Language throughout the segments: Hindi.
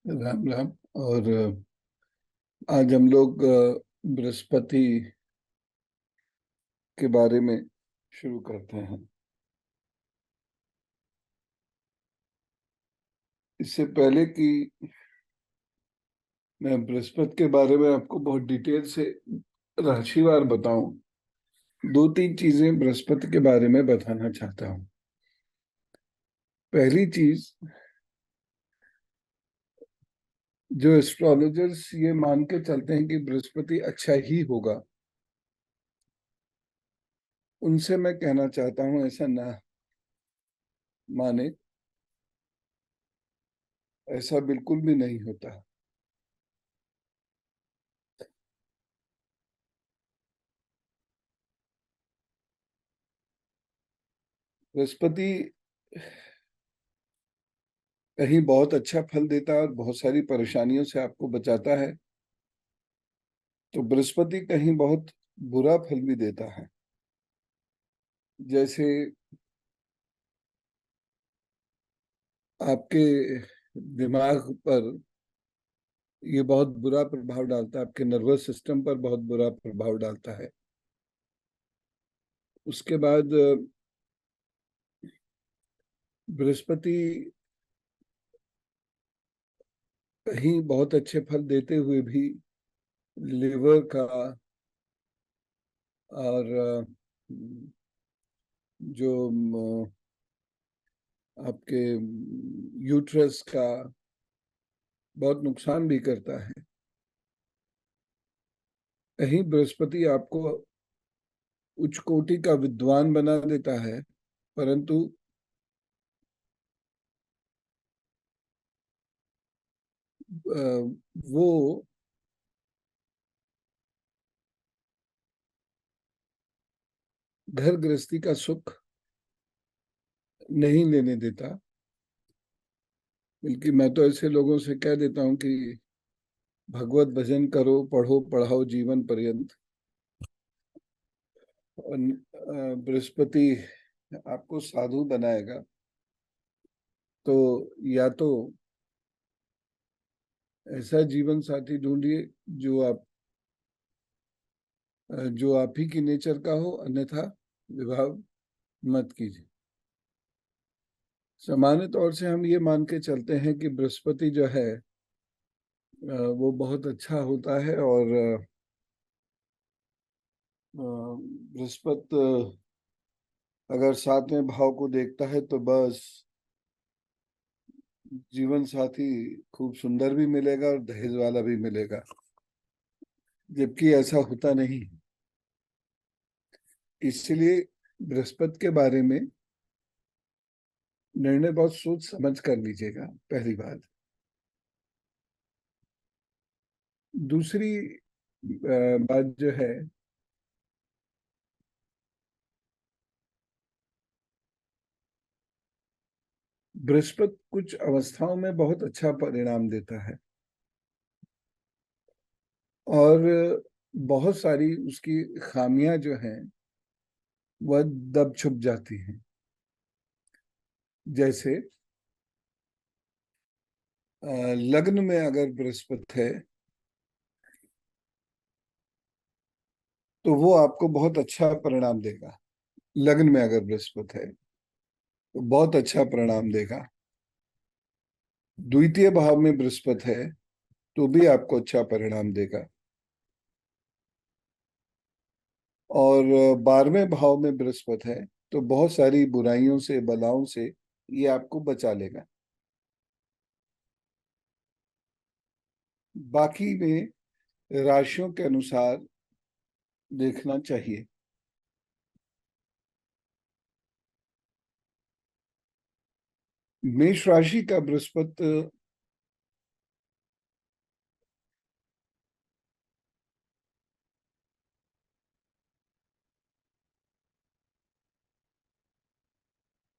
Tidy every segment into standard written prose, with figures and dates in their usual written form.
राम राम। और आज हम लोग बृहस्पति के बारे में शुरू करते हैं। इससे पहले कि मैं बृहस्पति के बारे में आपको बहुत डिटेल से राशिवार बताऊं, दो तीन चीजें बृहस्पति के बारे में बताना चाहता हूं। पहली चीज, जो एस्ट्रोलॉजर्स ये मान के चलते हैं कि बृहस्पति अच्छा ही होगा, उनसे मैं कहना चाहता हूं ऐसा ना माने। ऐसा बिल्कुल भी नहीं होता। बृहस्पति कहीं बहुत अच्छा फल देता है और बहुत सारी परेशानियों से आपको बचाता है, तो बृहस्पति कहीं बहुत बुरा फल भी देता है। जैसे आपके दिमाग पर ये बहुत बुरा प्रभाव डालता है, आपके नर्वस सिस्टम पर बहुत बुरा प्रभाव डालता है। उसके बाद बृहस्पति कहीं बहुत अच्छे फल देते हुए भी लिवर का और जो आपके यूट्रस का बहुत नुकसान भी करता है। कहीं बृहस्पति आपको उच्च कोटि का विद्वान बना देता है, परंतु वो घर गृहस्थी का सुख नहीं लेने देता। बल्कि मैं तो ऐसे लोगों से कह देता हूँ कि भगवत भजन करो, पढ़ो पढ़ाओ जीवन पर्यंत। और बृहस्पति आपको साधु बनाएगा। तो या तो ऐसा जीवन साथी ढूंढिए जो जो आप ही की नेचर का हो, अन्यथा विवाह मत कीजिए। सामान्य तौर से हम ये मान के चलते हैं कि बृहस्पति जो है वो बहुत अच्छा होता है। और बृहस्पति अगर सातवें भाव को देखता है तो बस जीवन साथी खूब सुंदर भी मिलेगा और दहेज वाला भी मिलेगा, जबकि ऐसा होता नहीं है। इसलिए बृहस्पति के बारे में निर्णय बहुत सोच समझ कर लीजिएगा, पहली बात। दूसरी बात जो है, बृहस्पति कुछ अवस्थाओं में बहुत अच्छा परिणाम देता है और बहुत सारी उसकी खामियां जो हैं वह दब छुप जाती हैं। जैसे लग्न में अगर बृहस्पति है तो वो आपको बहुत अच्छा परिणाम देगा। लग्न में अगर बृहस्पति है तो बहुत अच्छा परिणाम देगा। द्वितीय भाव में बृहस्पति है तो भी आपको अच्छा परिणाम देगा। और 12वें भाव में बृहस्पति है तो बहुत सारी बुराइयों से, बलाओं से ये आपको बचा लेगा। बाकी में राशियों के अनुसार देखना चाहिए। मेष राशि का बृहस्पति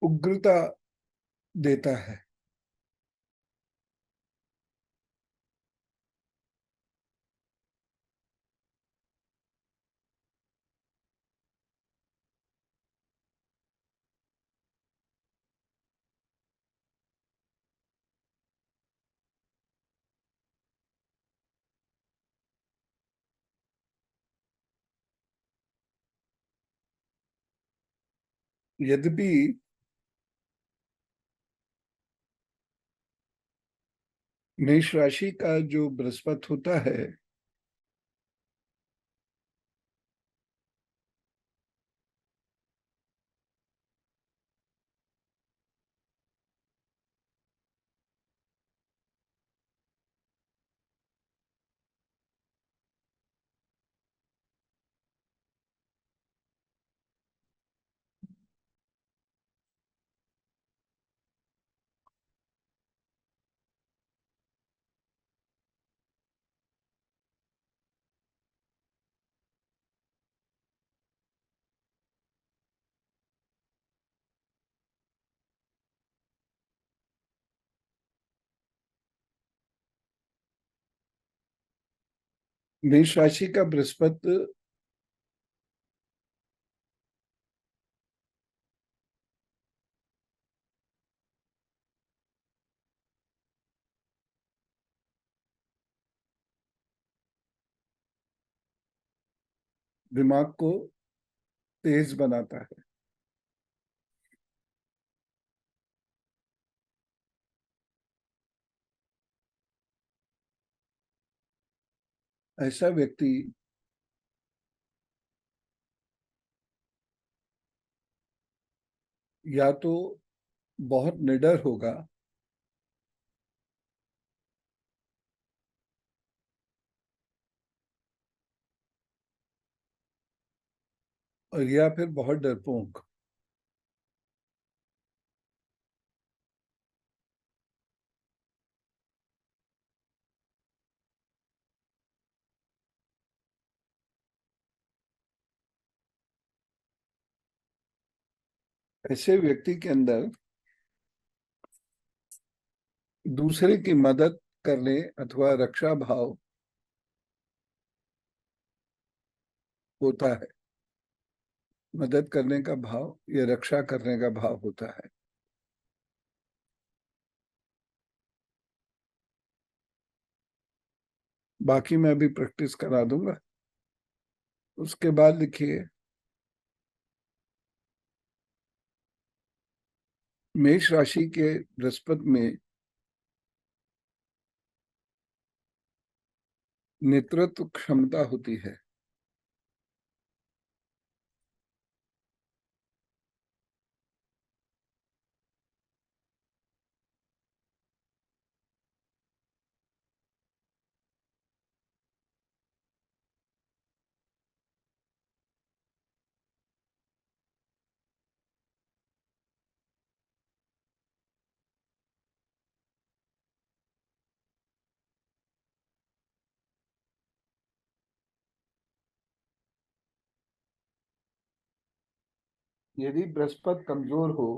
उग्रता देता है। यद्यपि मेष राशि का जो बृहस्पति होता है, मेष राशि का बृहस्पति दिमाग को तेज बनाता है। ऐसा व्यक्ति या तो बहुत निडर होगा, और या फिर बहुत डरपोक। ऐसे व्यक्ति के अंदर दूसरे की मदद करने अथवा रक्षा भाव होता है। मदद करने का भाव या रक्षा करने का भाव होता है। बाकी मैं अभी प्रैक्टिस करा दूंगा। उसके बाद लिखिए, मेष राशि के बृहस्पति में नेतृत्व क्षमता होती है। यदि बृहस्पति कमजोर हो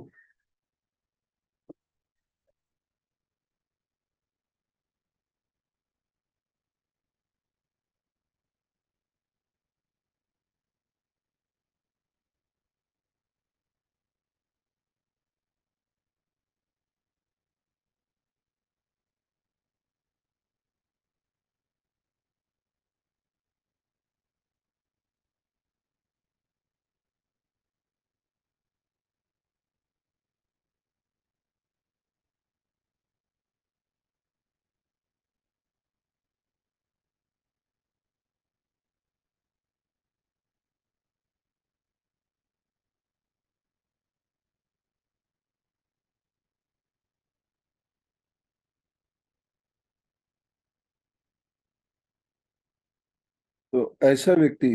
तो ऐसा व्यक्ति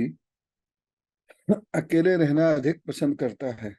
अकेले रहना अधिक पसंद करता है।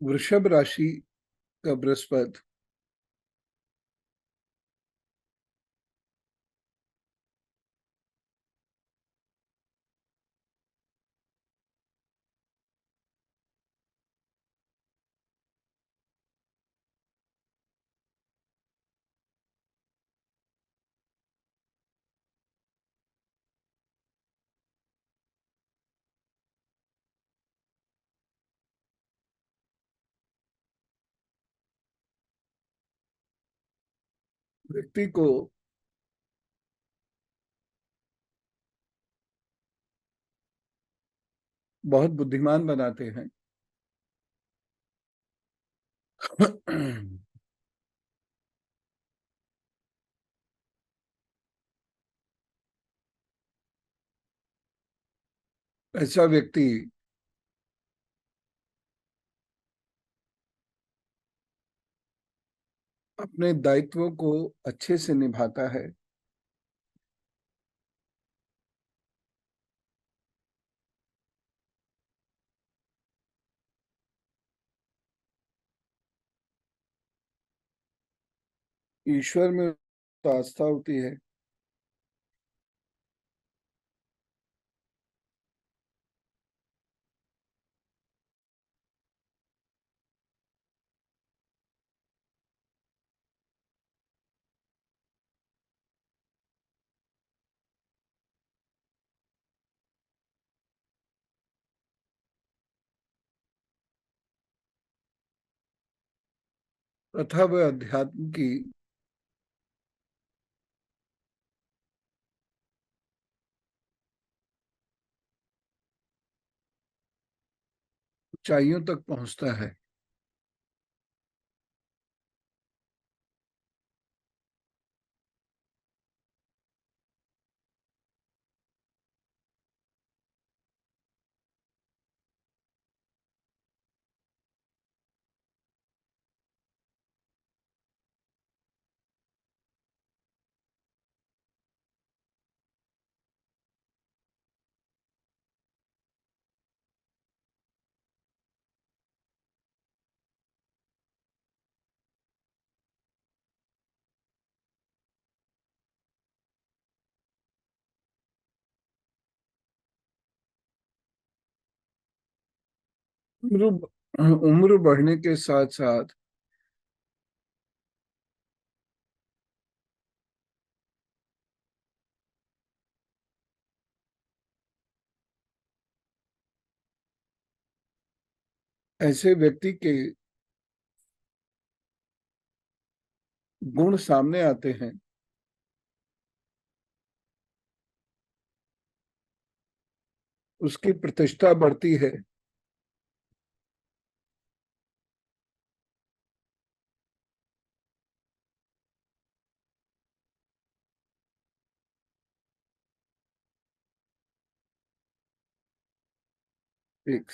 वृषभ राशि का बृहस्पति व्यक्ति को बहुत बुद्धिमान बनाते हैं। ऐसा व्यक्ति अपने दायित्वों को अच्छे से निभाता है। ईश्वर में तो आस्था होती है। तथा वह अध्यात्म की ऊंचाइयों तक पहुंचता है। उम्र बढ़ने के साथ साथ ऐसे व्यक्ति के गुण सामने आते हैं। उसकी प्रतिष्ठा बढ़ती है। एक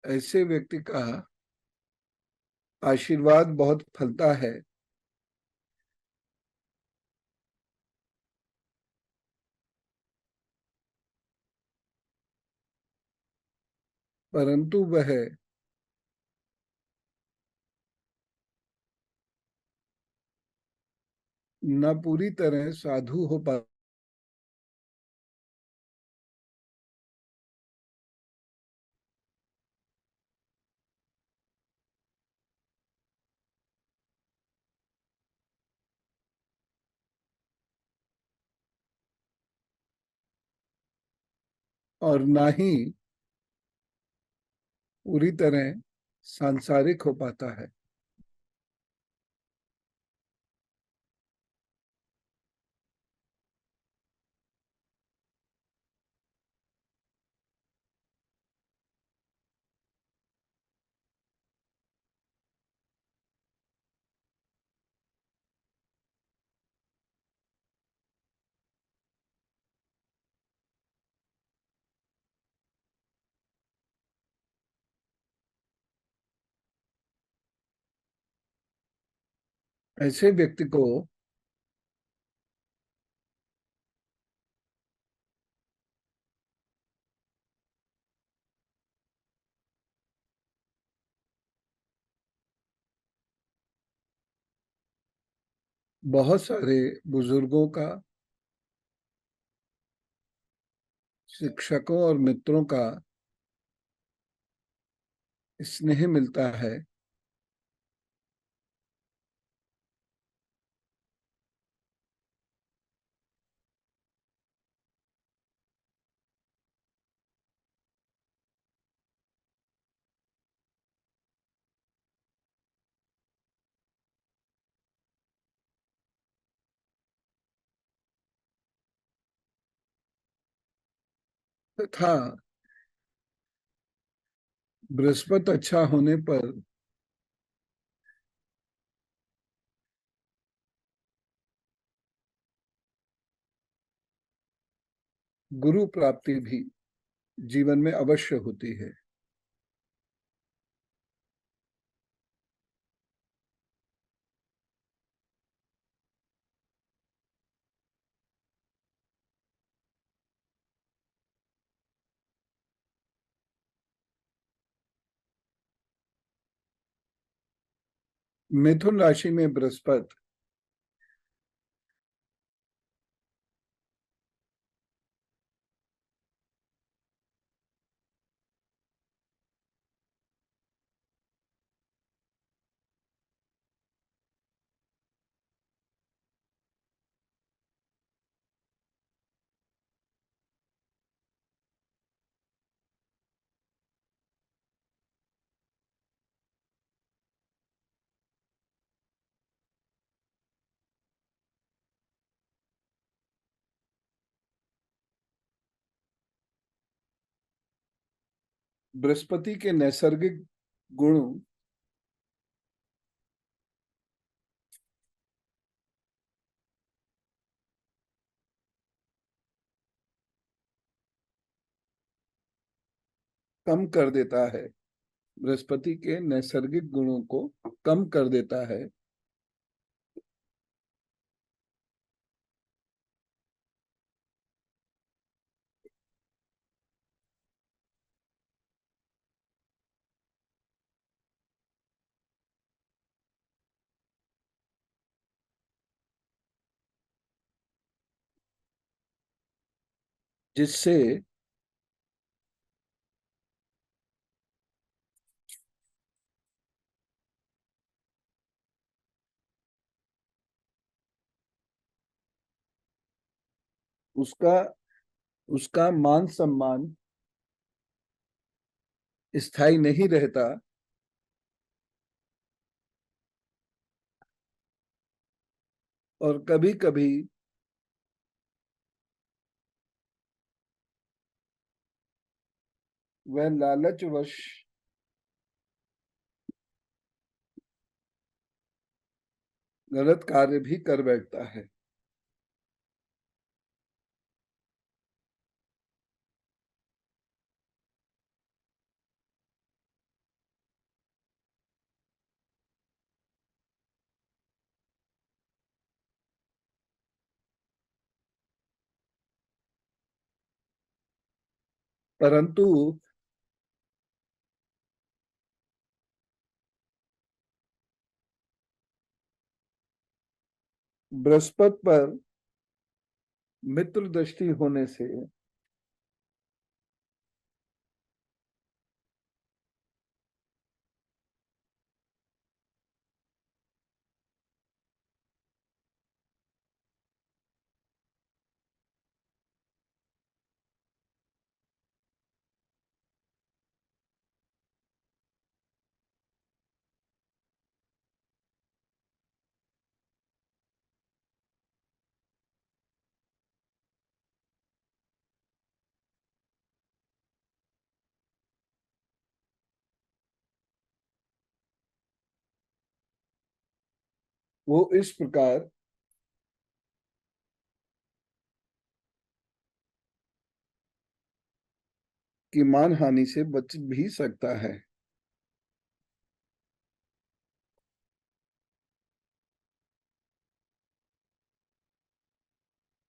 ऐसे व्यक्ति का आशीर्वाद बहुत फलता है। परंतु वह न पूरी तरह साधु हो पा और ना ही पूरी तरह सांसारिक हो पाता है। ऐसे व्यक्ति को बहुत सारे बुजुर्गों का, शिक्षकों और मित्रों का स्नेह मिलता है, तथा बृहस्पति अच्छा होने पर गुरु प्राप्ति भी जीवन में अवश्य होती है। मिथुन राशि में बृहस्पति बृहस्पति के नैसर्गिक गुण कम कर देता है, बृहस्पति के नैसर्गिक गुणों को कम कर देता है। जिससे उसका उसका मान सम्मान स्थायी नहीं रहता, और कभी कभी वह लालचवश गलत कार्य भी कर बैठता है। परंतु बृहस्पति पर मित्र दृष्टि होने से वो इस प्रकार की मानहानि से बच भी सकता है।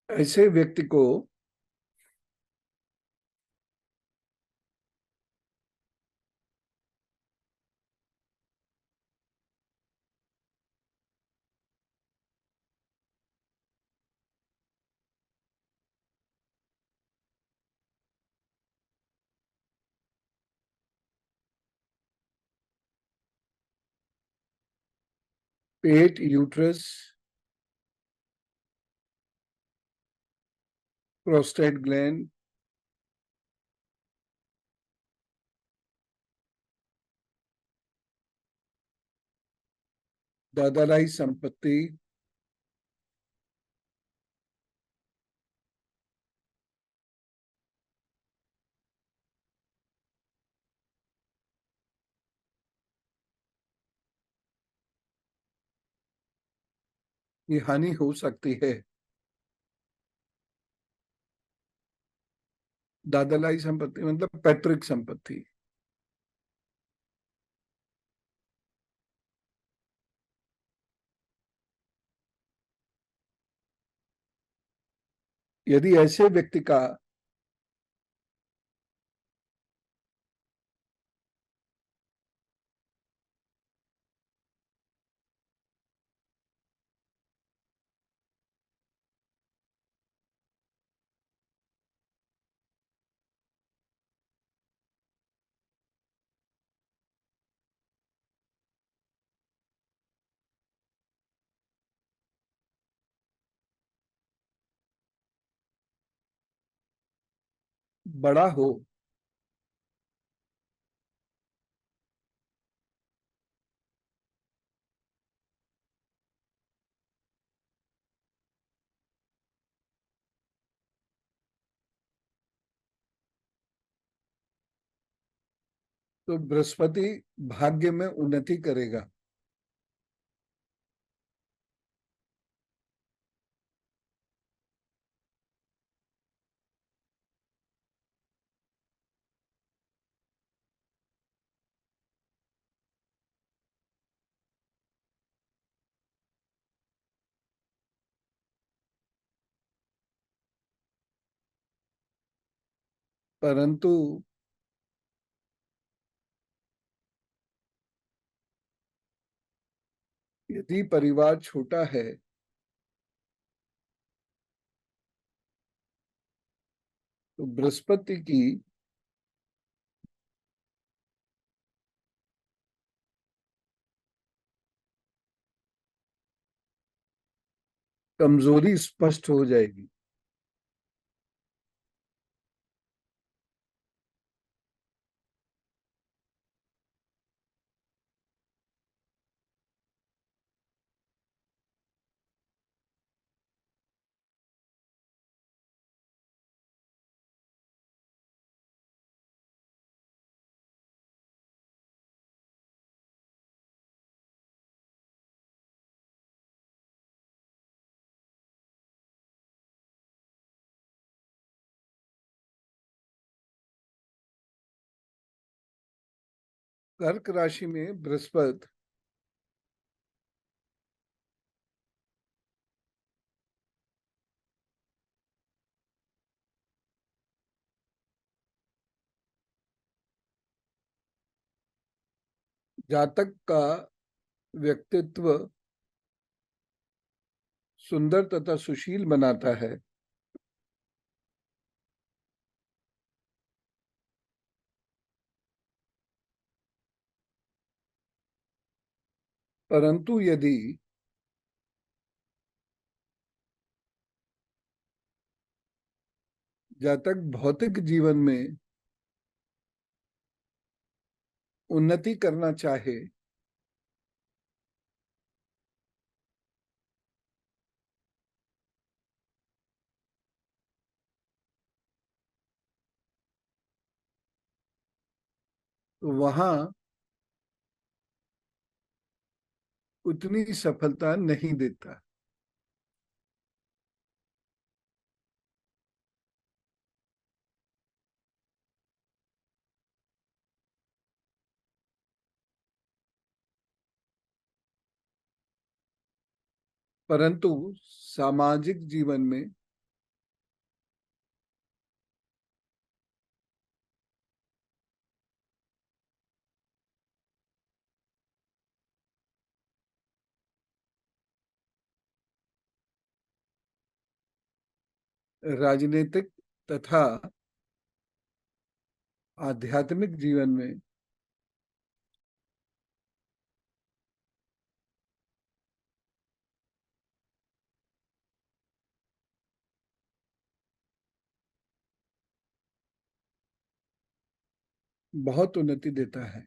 ऐसे व्यक्ति को पेट, यूट्रस, प्रोस्टेट ग्लैंड, दादालाई संपत्ति, की हानि हो सकती है। दादालाई संपत्ति मतलब पैतृक संपत्ति। यदि ऐसे व्यक्ति का बड़ा हो, तो बृहस्पति भाग्य में उन्नति करेगा। परंतु यदि परिवार छोटा है तो बृहस्पति की कमजोरी स्पष्ट हो जाएगी। कर्क राशि में बृहस्पति जातक का व्यक्तित्व सुंदर तथा सुशील बनाता है, परंतु यदि जातक भौतिक जीवन में उन्नति करना चाहे तो वहां उतनी सफलता नहीं देता। परंतु सामाजिक जीवन में राजनीतिक तथा आध्यात्मिक जीवन में बहुत उन्नति देता है।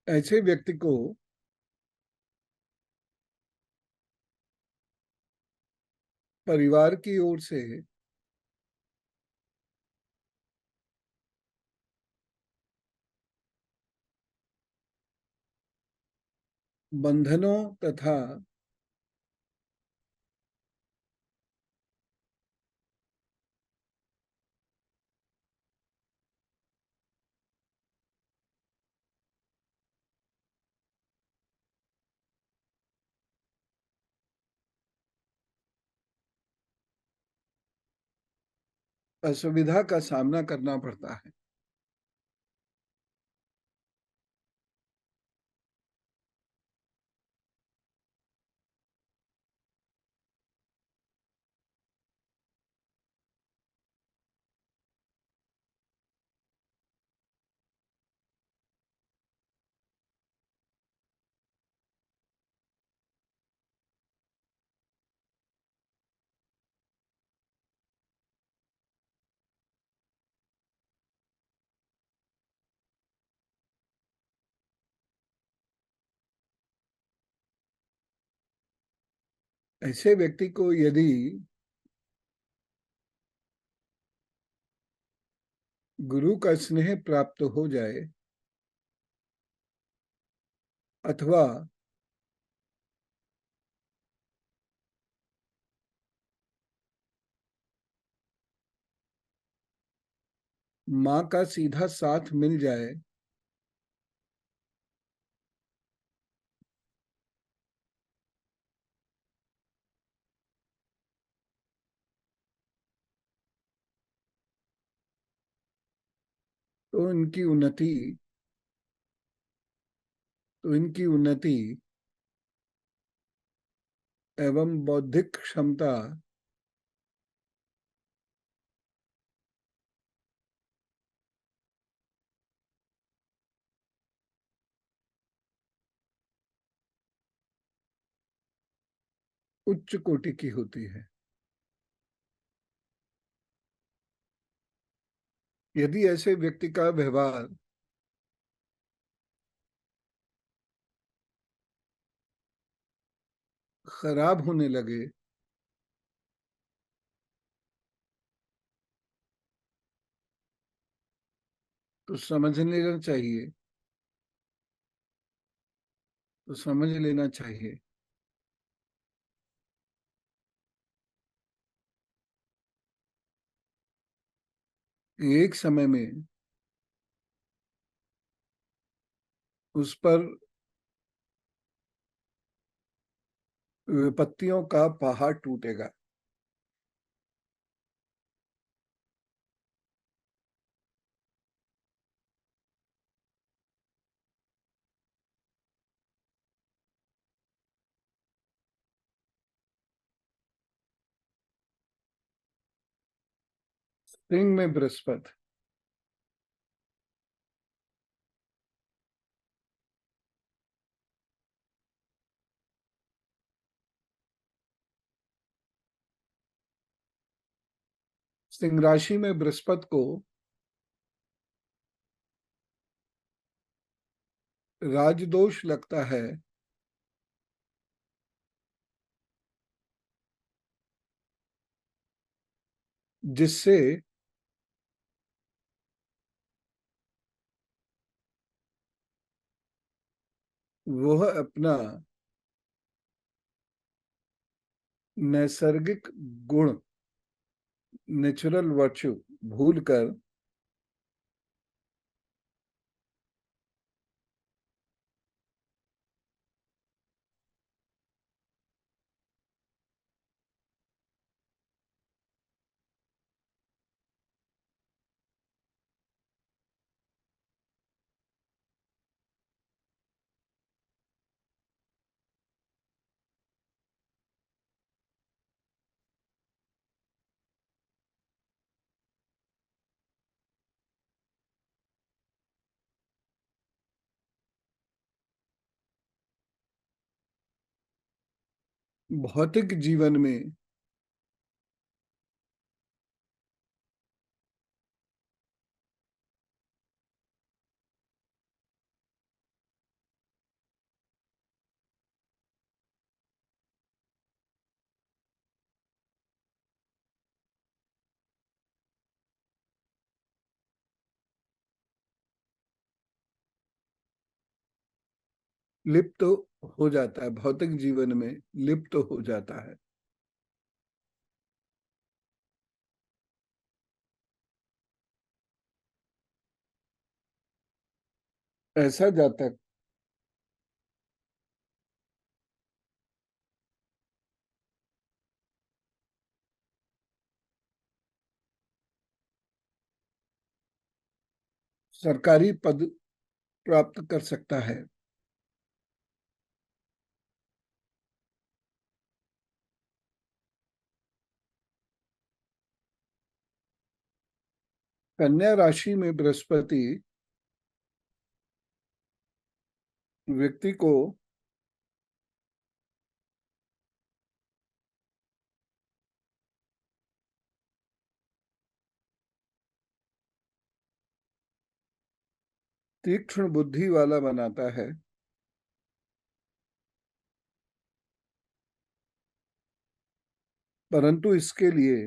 ऐसे व्यक्ति को परिवार की ओर से बंधनों तथा असुविधा का सामना करना पड़ता है। ऐसे व्यक्ति को यदि गुरु का स्नेह प्राप्त हो जाए अथवा माँ का सीधा साथ मिल जाए तो इनकी उन्नति एवं बौद्धिक क्षमता उच्च कोटि की होती है। यदि ऐसे व्यक्ति का व्यवहार खराब होने लगे तो समझ लेना चाहिए तो समझ लेना चाहिए। एक समय में उस पर विपत्तियों का पहाड़ टूटेगा। सिंह में बृहस्पति। सिंह राशि में बृहस्पति को राजदोष लगता है, जिससे वह अपना नैसर्गिक गुण, नेचुरल वर्च्यू भूलकर भौतिक जीवन में लिप्त हो जाता है, भौतिक जीवन में लिप्त हो जाता है। ऐसा जातक सरकारी पद प्राप्त कर सकता है। कन्या राशि में बृहस्पति व्यक्ति को तीक्ष्ण बुद्धि वाला बनाता है, परंतु इसके लिए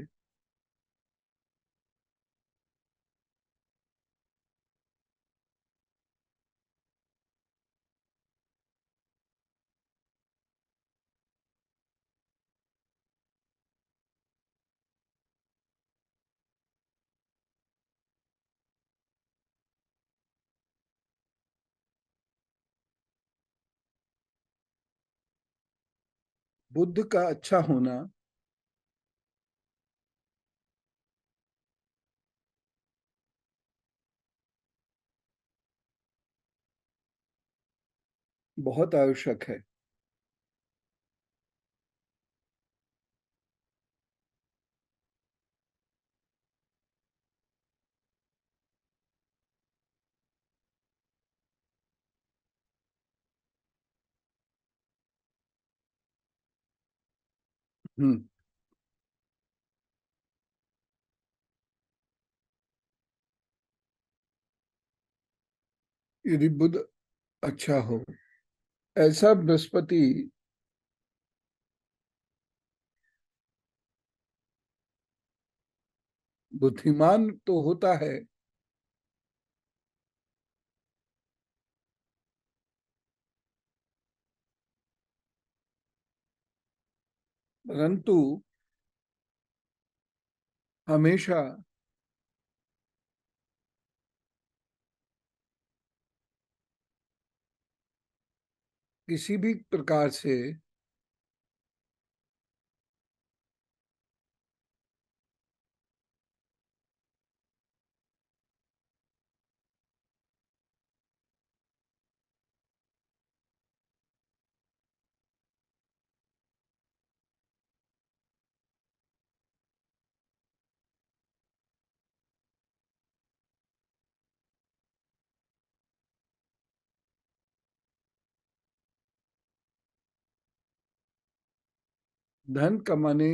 बुद्ध का अच्छा होना बहुत आवश्यक है। हम्म। यदि बुद्ध अच्छा हो, ऐसा बृहस्पति बुद्धिमान तो होता है, परंतु हमेशा किसी भी प्रकार से धन कमाने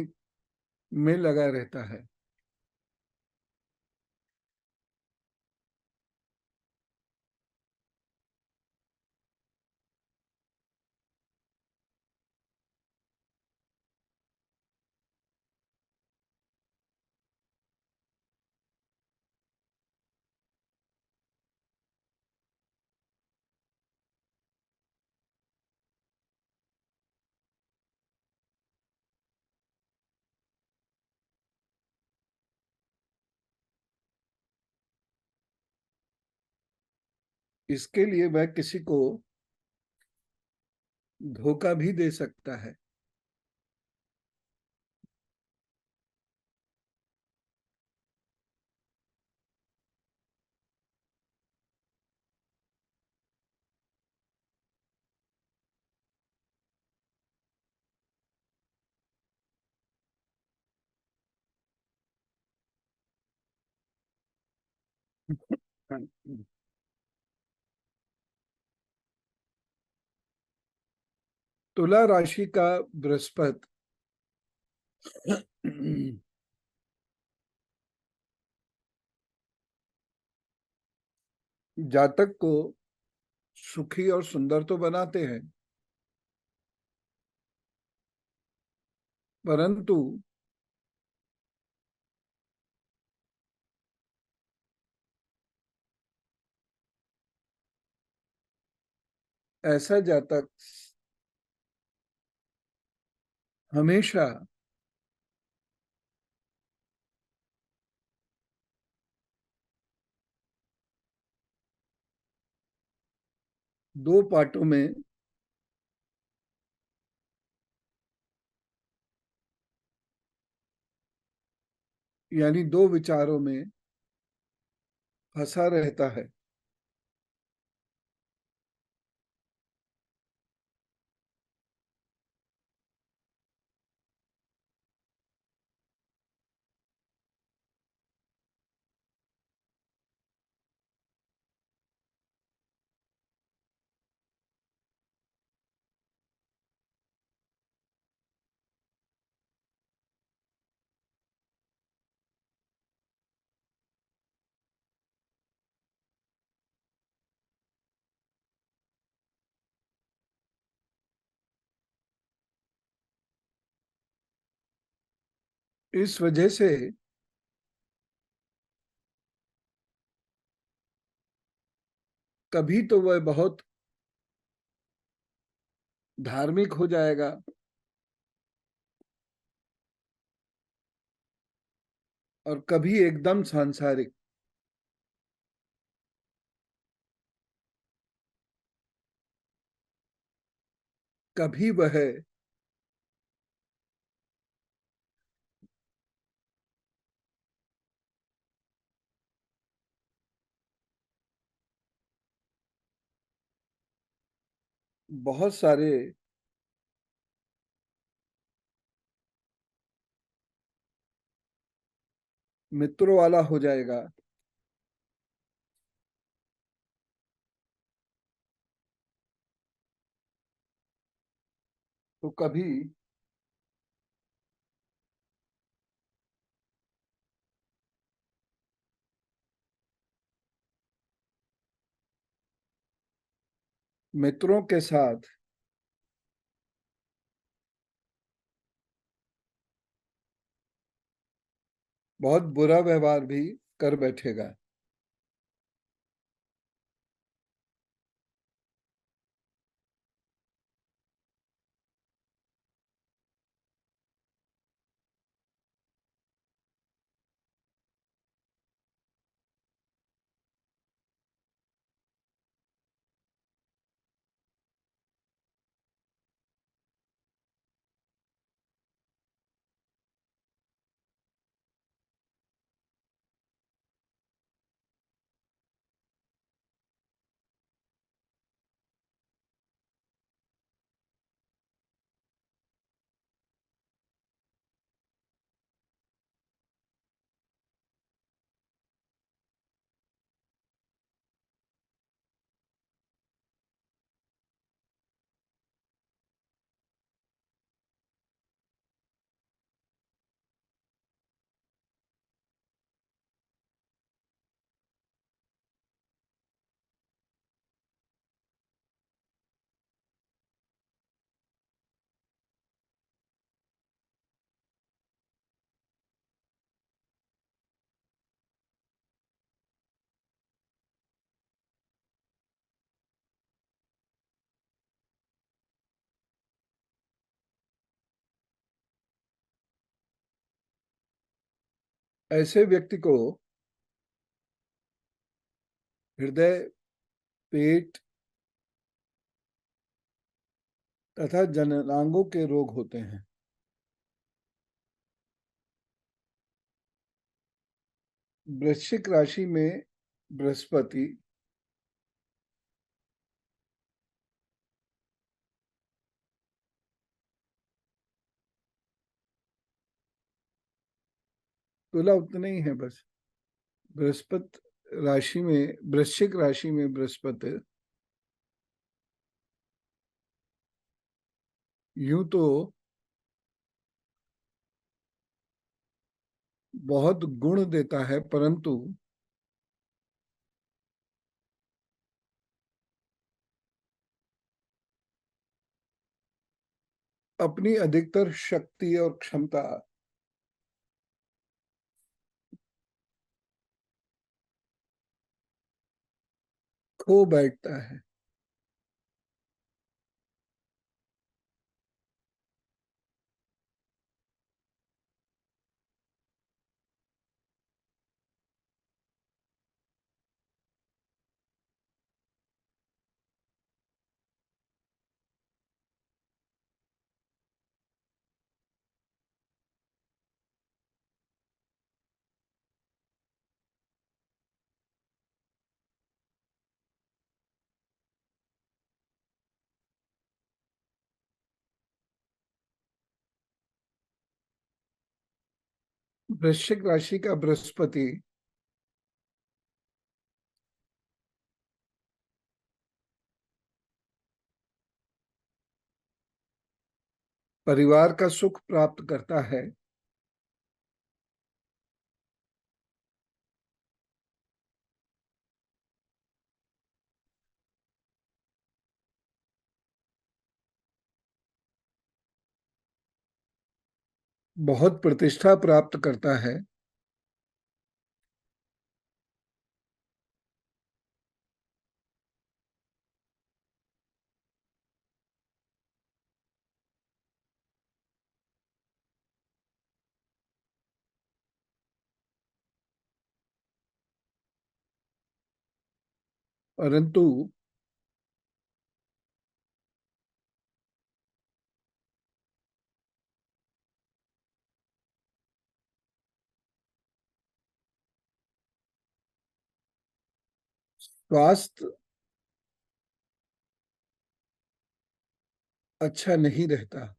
में लगा रहता है। इसके लिए वह किसी को धोखा भी दे सकता है। तुला राशि का बृहस्पति जातक को सुखी और सुंदर तो बनाते हैं, परंतु ऐसा जातक हमेशा दो पार्टों में, यानी दो विचारों में फंसा रहता है। इस वजह से कभी तो वह बहुत धार्मिक हो जाएगा और कभी एकदम सांसारिक। कभी वह बहुत सारे मित्रों वाला हो जाएगा, तो कभी मित्रों के साथ बहुत बुरा व्यवहार भी कर बैठेगा। ऐसे व्यक्ति को हृदय, पेट तथा जननांगों के रोग होते हैं। वृश्चिक राशि में बृहस्पति तुला उतना ही है बस। बृहस्पति राशि में, वृश्चिक राशि में बृहस्पति यूं तो बहुत गुण देता है, परंतु अपनी अधिकतर शक्ति और क्षमता खो बैठता है। वृश्चिक राशि का बृहस्पति परिवार का सुख प्राप्त करता है, बहुत प्रतिष्ठा प्राप्त करता है, परंतु स्वास्थ्य अच्छा नहीं रहता।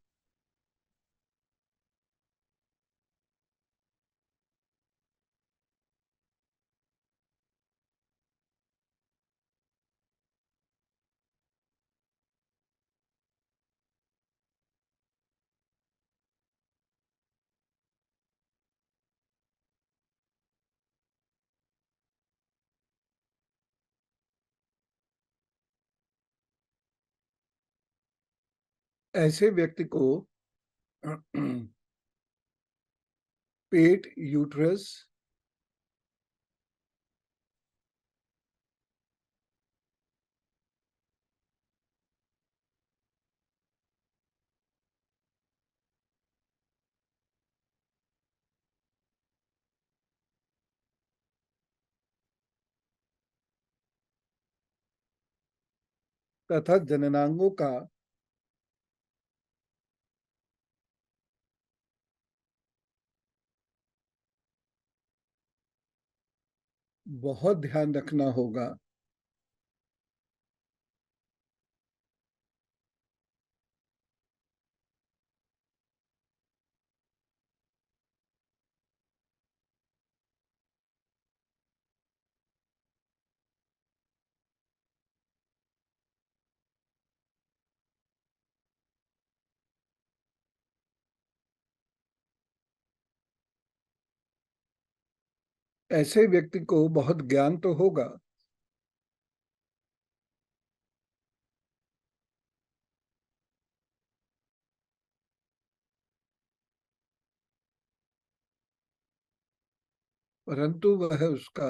ऐसे व्यक्ति को पेट, यूट्रस तथा जननांगों का बहुत ध्यान रखना होगा। ऐसे व्यक्ति को बहुत ज्ञान तो होगा, परंतु वह उसका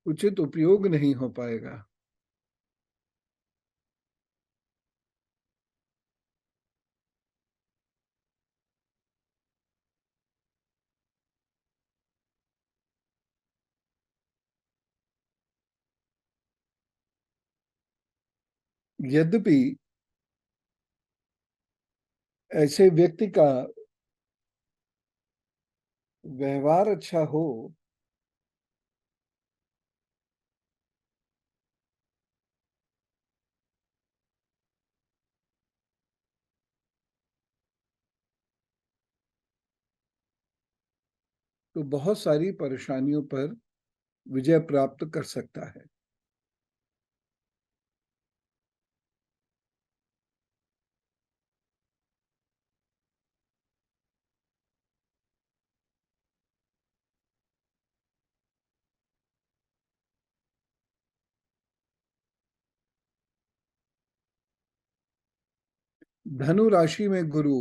उचित उपयोग नहीं हो पाएगा। यद्यपि ऐसे व्यक्ति का व्यवहार अच्छा हो तो बहुत सारी परेशानियों पर विजय प्राप्त कर सकता है। धनु राशि में गुरु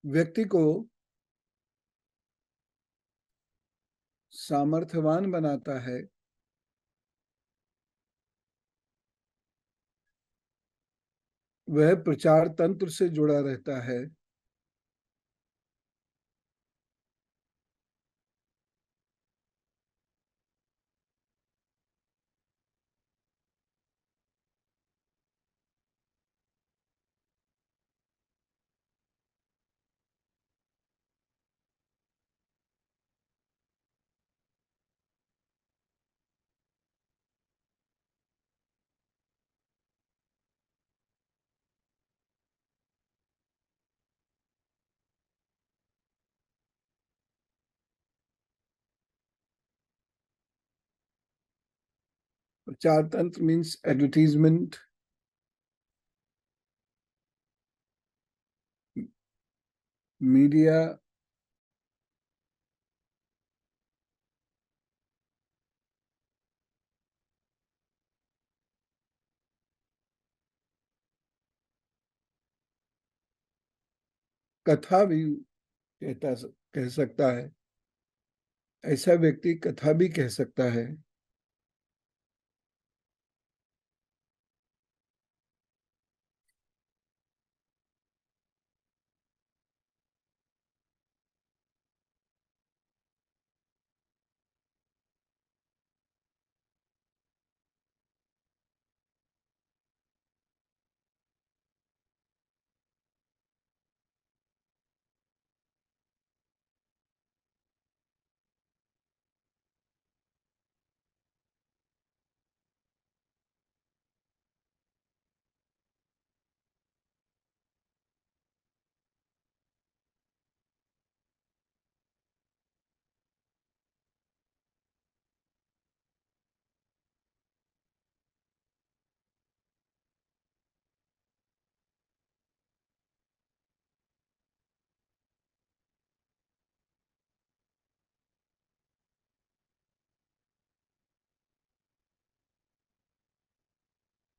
व्यक्ति को सामर्थ्यवान बनाता है। वह प्रचार तंत्र से जुड़ा रहता है। प्रचार तंत्र मीन्स एडवर्टीजमेंट, मीडिया, कथा भी कह सकता है। ऐसा व्यक्ति कथा भी कह सकता है।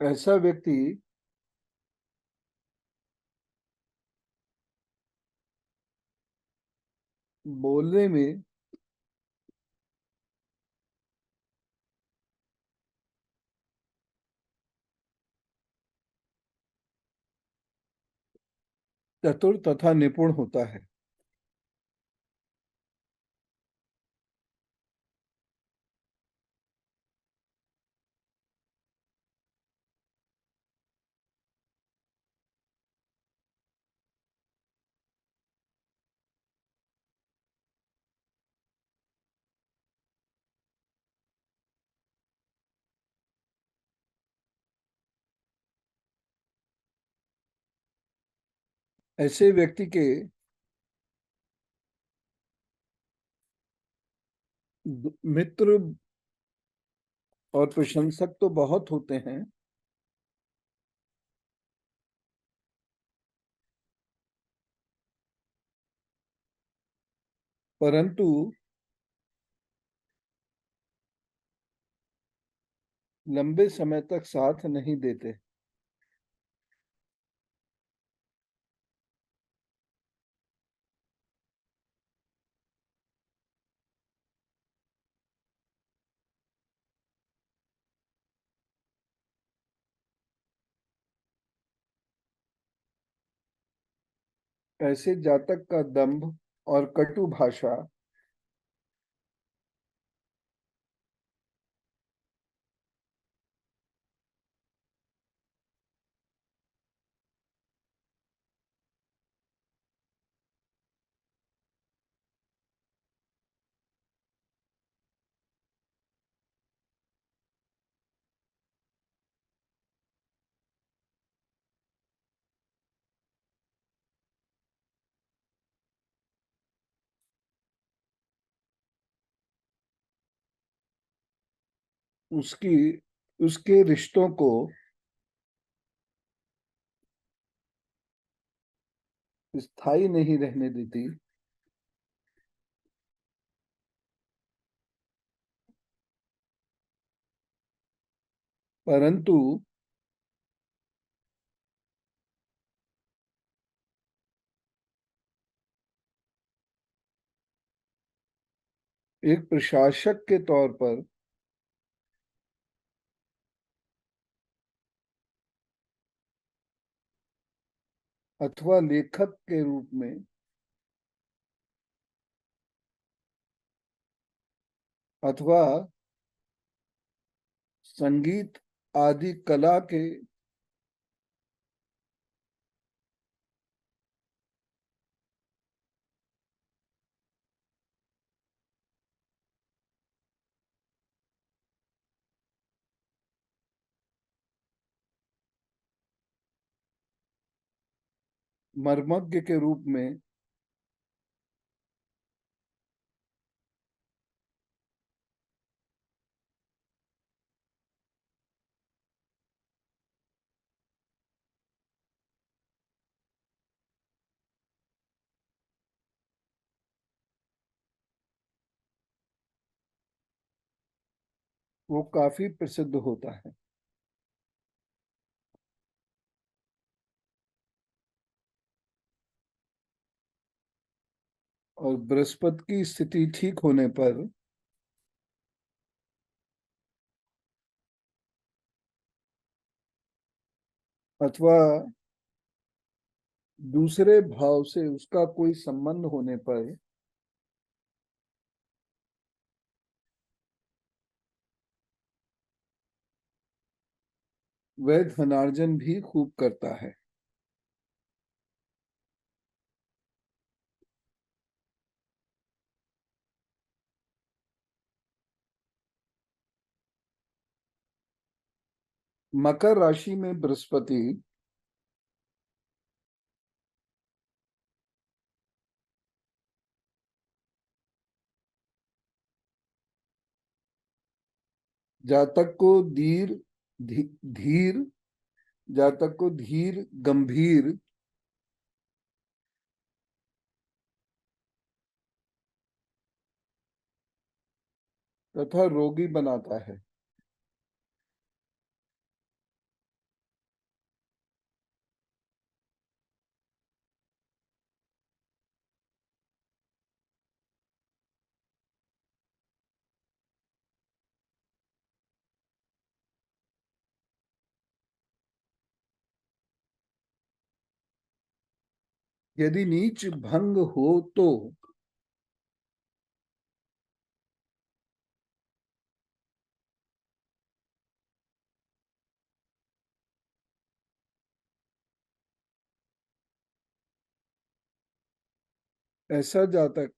ऐसा व्यक्ति बोलने में चतुर तथा निपुण होता है। ऐसे व्यक्ति के मित्र और प्रशंसक तो बहुत होते हैं, परंतु लंबे समय तक साथ नहीं देते। ऐसे जातक का दंभ और कटु भाषा उसकी उसके रिश्तों को स्थायी नहीं रहने देती, परंतु एक प्रशासक के तौर पर अथवा लेखक के रूप में अथवा संगीत आदि कला के मर्मज्ञ के रूप में वो काफी प्रसिद्ध होता है। और बृहस्पति की स्थिति ठीक होने पर अथवा दूसरे भाव से उसका कोई संबंध होने पर वह धनार्जन भी खूब करता है। मकर राशि में बृहस्पति जातक को धीर जातक को धीर, गंभीर तथा रोगी बनाता है। यदि नीच भंग हो तो ऐसा जातक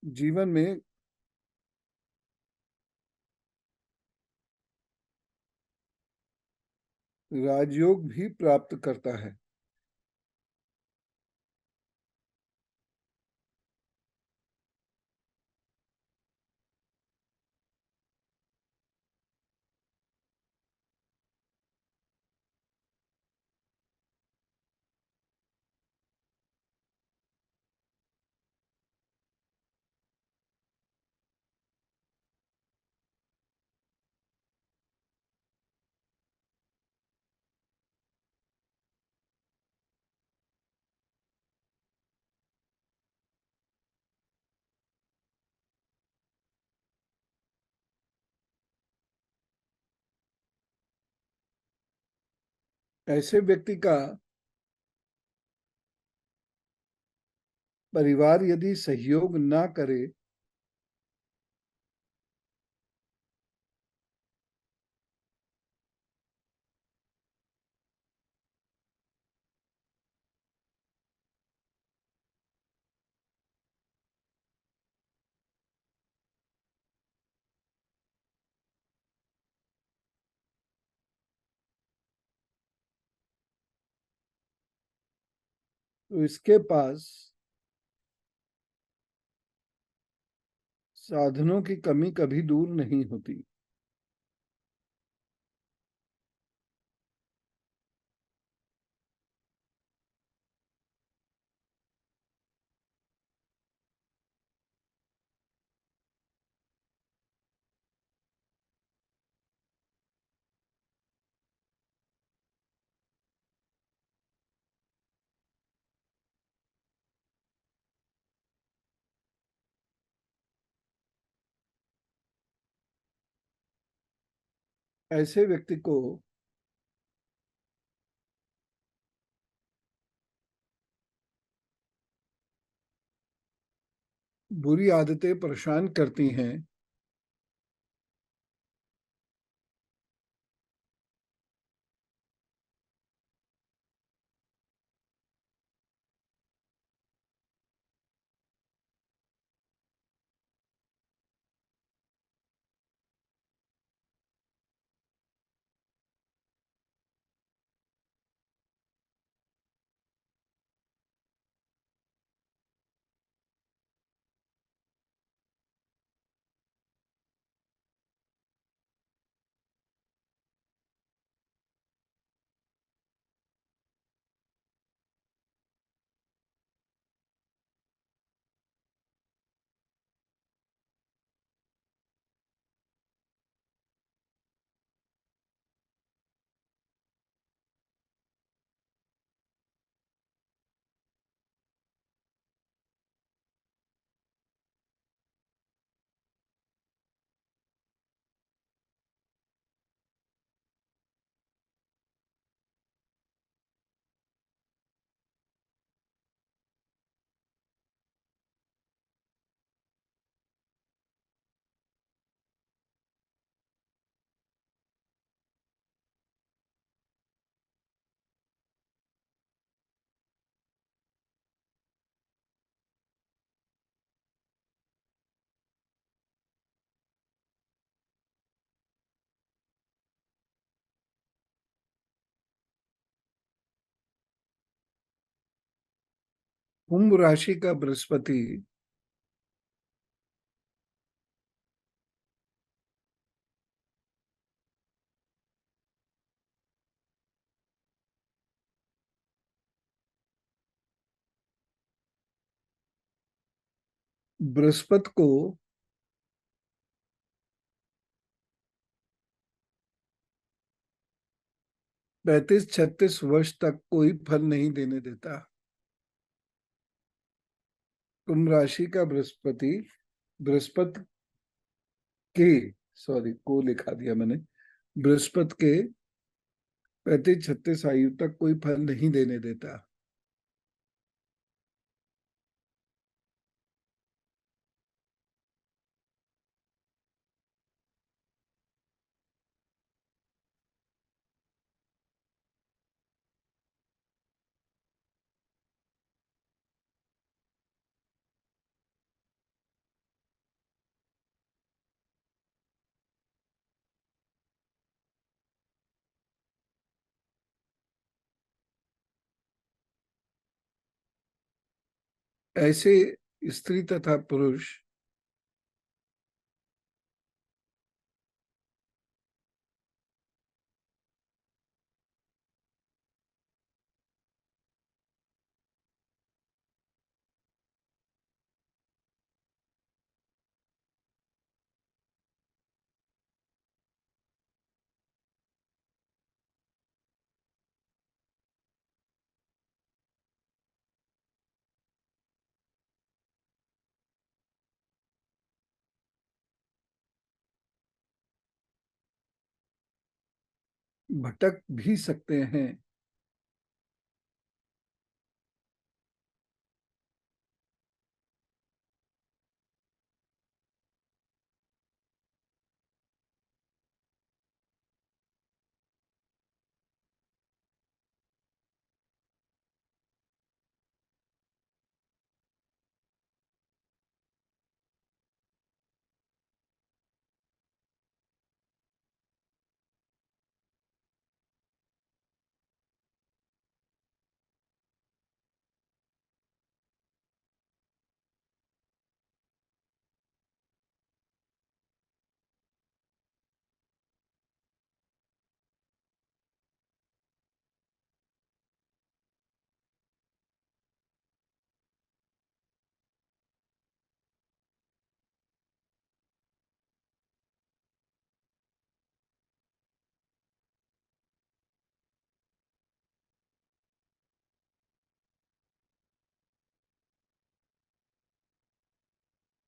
जीवन में राजयोग भी प्राप्त करता है। ऐसे व्यक्ति का परिवार यदि सहयोग ना करे तो इसके पास साधनों की कमी कभी दूर नहीं होती। ऐसे व्यक्ति को बुरी आदतें परेशान करती हैं। कुंभ राशि का बृहस्पति बृहस्पति को 35-36 वर्ष तक कोई फल नहीं देने देता। कुंभ राशि का बृहस्पति बृहस्पति के, सॉरी को लिखा दिया मैंने, बृहस्पति के 35-36 आयु तक कोई फल नहीं देने देता। ऐसे स्त्री तथा पुरुष भटक भी सकते हैं।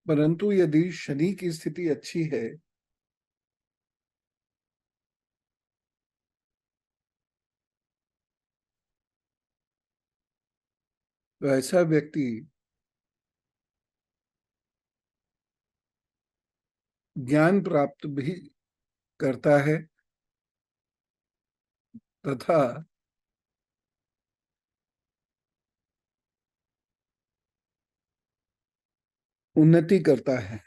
परंतु यदि शनि की स्थिति अच्छी है, तो ऐसा व्यक्ति ज्ञान प्राप्त भी करता है तथा उन्नति करता है।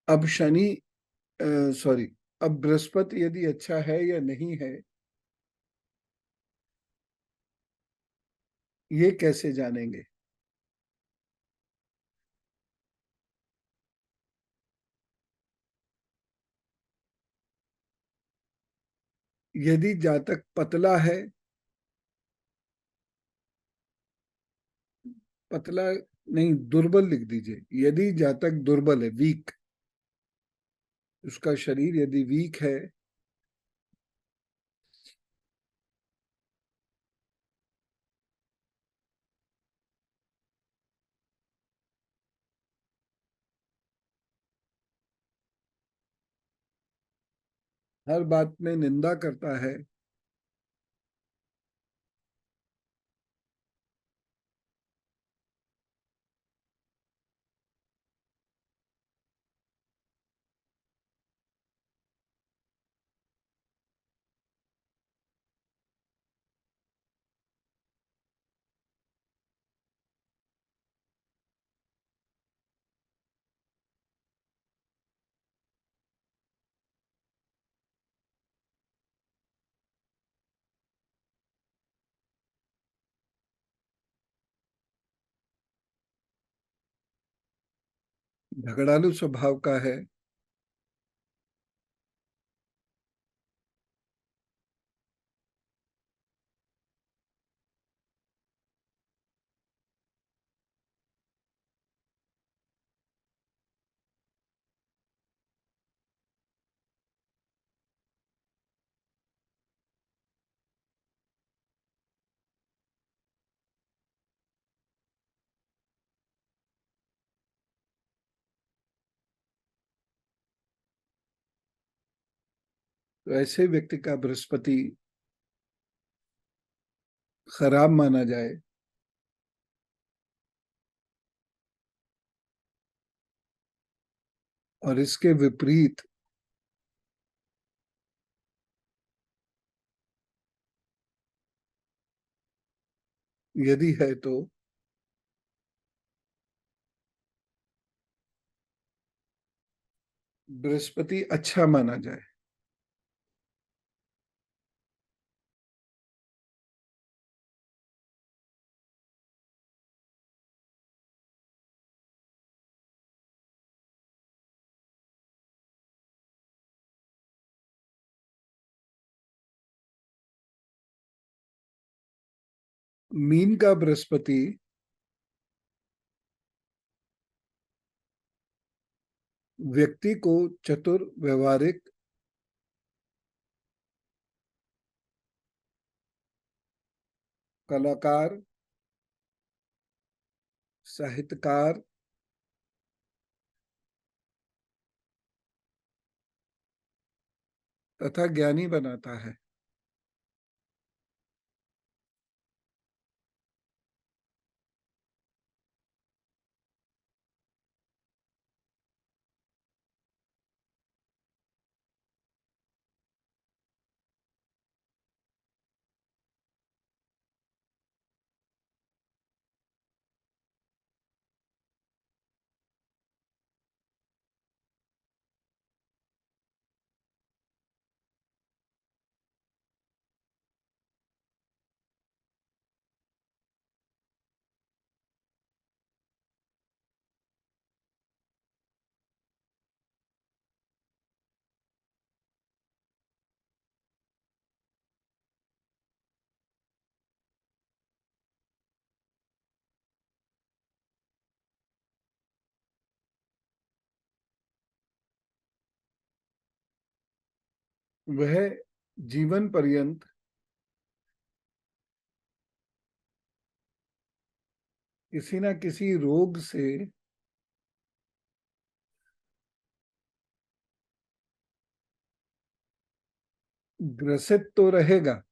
अब शनि, सॉरी, अब बृहस्पति यदि अच्छा है या नहीं है, ये कैसे जानेंगे? यदि जातक पतला है, पतला नहीं, दुर्बल लिख दीजिए। यदि जातक दुर्बल है, वीक, उसका शरीर यदि वीक है, हर बात में निंदा करता है, झगड़ालू स्वभाव का है, तो ऐसे व्यक्ति का बृहस्पति खराब माना जाए। और इसके विपरीत यदि है तो बृहस्पति अच्छा माना जाए। मीन का बृहस्पति व्यक्ति को चतुर, व्यवहारिक, कलाकार, साहित्यकार तथा ज्ञानी बनाता है। वह जीवन पर्यंत किसी ना किसी रोग से ग्रसित तो रहेगा,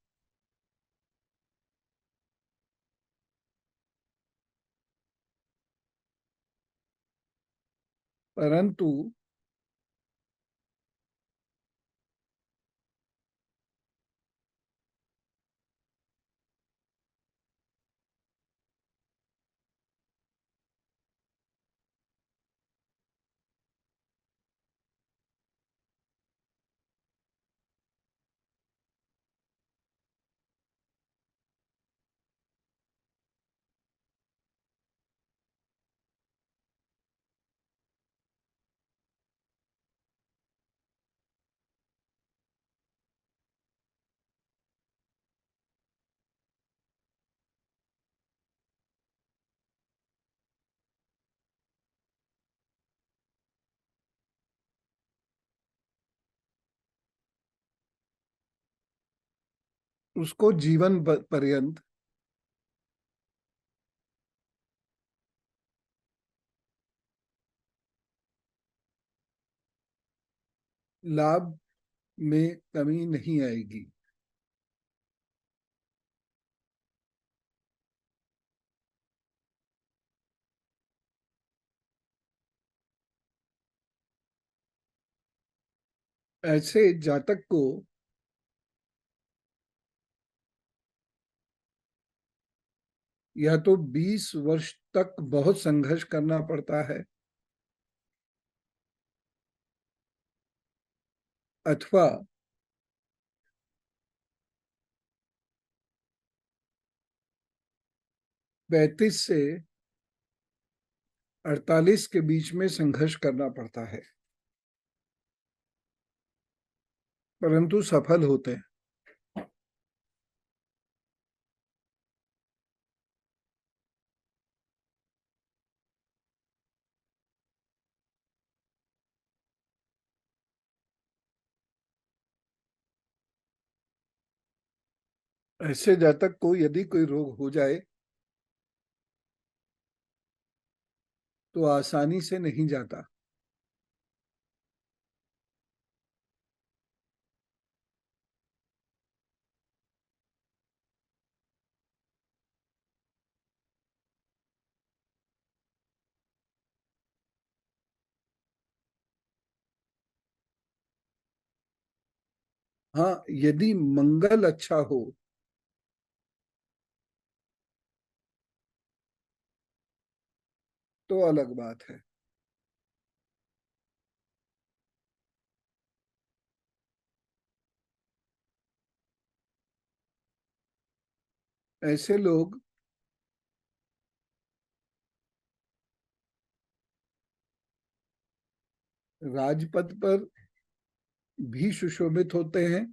परंतु उसको जीवन पर्यंत लाभ में कमी नहीं आएगी। ऐसे जातक को या तो 20 वर्ष तक बहुत संघर्ष करना पड़ता है, अथवा 35 से 48 के बीच में संघर्ष करना पड़ता है, परंतु सफल होते हैं। ऐसे जातक को यदि कोई रोग हो जाए तो आसानी से नहीं जाता। हाँ, यदि मंगल अच्छा हो तो अलग बात है। ऐसे लोग राजपथ पर भी सुशोभित होते हैं,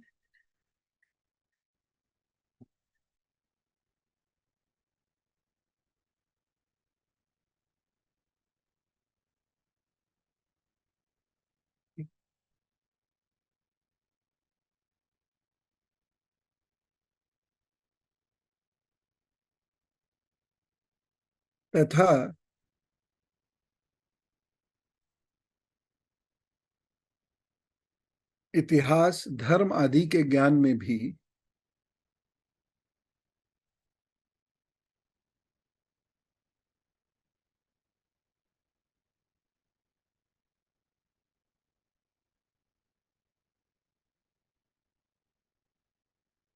तथा इतिहास, धर्म आदि के ज्ञान में भी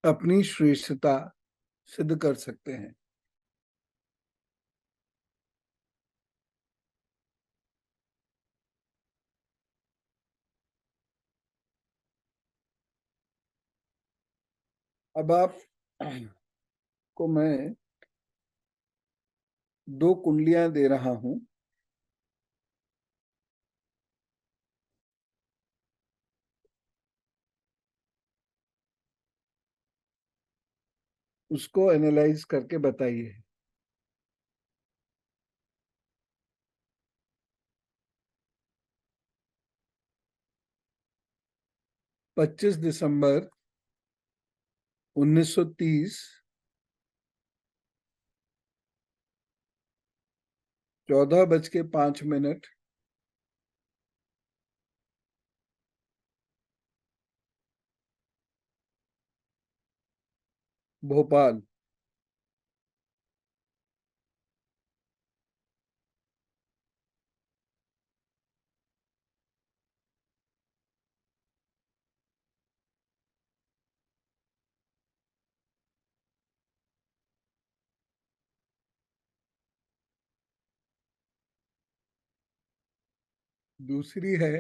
अपनी श्रेष्ठता सिद्ध कर सकते हैं। अब आप को मैं 2 कुंडलियां दे रहा हूं, उसको एनालाइज करके बताइए। 25 दिसंबर 1930 14:05 भोपाल। दूसरी है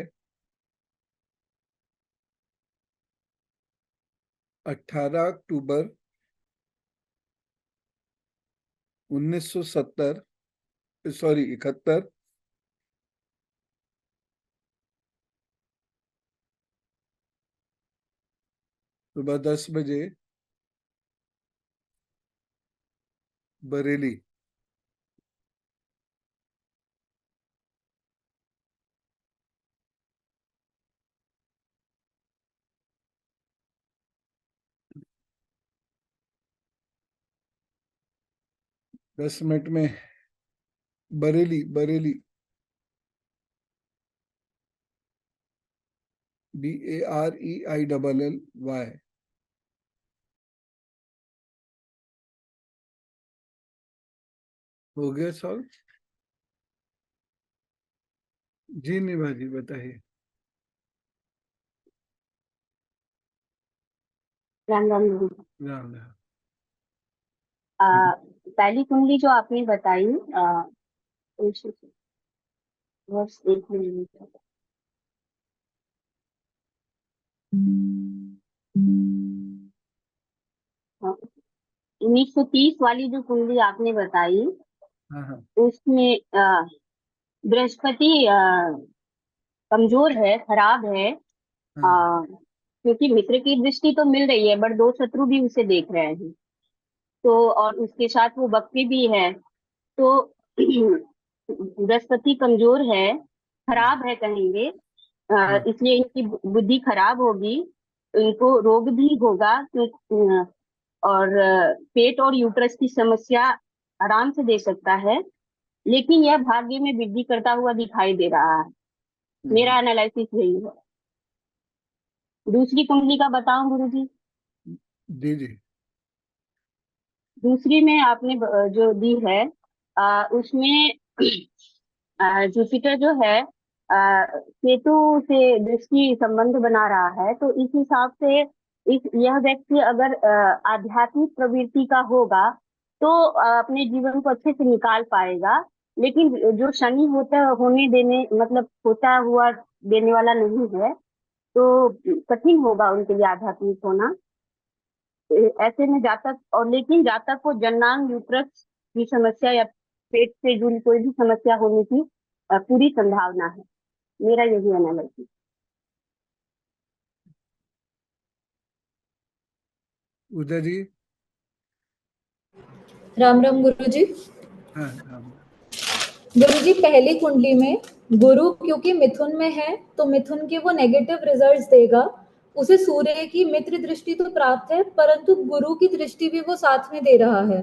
18 अक्टूबर 1970, सॉरी 71, सुबह 10 बजे, बरेली। दस मिनट में। बरेली, बरेली। BAREILLY। हो गया सॉल्व? जी निभा जी बताइए। राम राम। राम राम। पहली कुंडली जो आपने बताई, बस एक मिनट। 1930 वाली जो कुंडली आपने बताई, हाँ हाँ उसमें बृहस्पति कमजोर है, खराब है। हाँ। क्योंकि मित्र की दृष्टि तो मिल रही है, बट दो शत्रु भी उसे देख रहे हैं। तो और उसके साथ वो वक्री भी है। तो बृहस्पति कमजोर है, खराब है कहेंगे। हाँ। इसलिए इनकी बुद्धि खराब होगी, इनको रोग भी होगा। और पेट और यूट्रस की समस्या आराम से दे सकता है। लेकिन यह भाग्य में वृद्धि करता हुआ दिखाई दे रहा है। मेरा एनालिसिस यही है। दूसरी कुंडली का बताऊं गुरुजी? जी जी। दूसरी में आपने जो दी है, उसमें जुपिटर जो है केतु से दृष्टि संबंध बना रहा है। तो इस हिसाब से यह व्यक्ति अगर आध्यात्मिक प्रवृत्ति का होगा तो अपने जीवन को अच्छे से निकाल पाएगा। लेकिन जो शनि होने देने, मतलब होता हुआ देने वाला नहीं है, तो कठिन होगा उनके लिए आध्यात्मिक होना। ऐसे में जातक, और लेकिन जातक को जननांग यूट्रस की समस्या या पेट से जुड़ी कोई भी समस्या होने की पूरी संभावना है। मेरा यही एनालिसिस। उदय जी। राम राम गुरुजी। हाँ राम। गुरुजी, पहली कुंडली में गुरु क्योंकि मिथुन में है तो मिथुन के वो नेगेटिव रिजल्ट्स देगा। उसे सूर्य की मित्र दृष्टि तो प्राप्त है, परंतु गुरु की दृष्टि भी वो साथ में दे रहा है।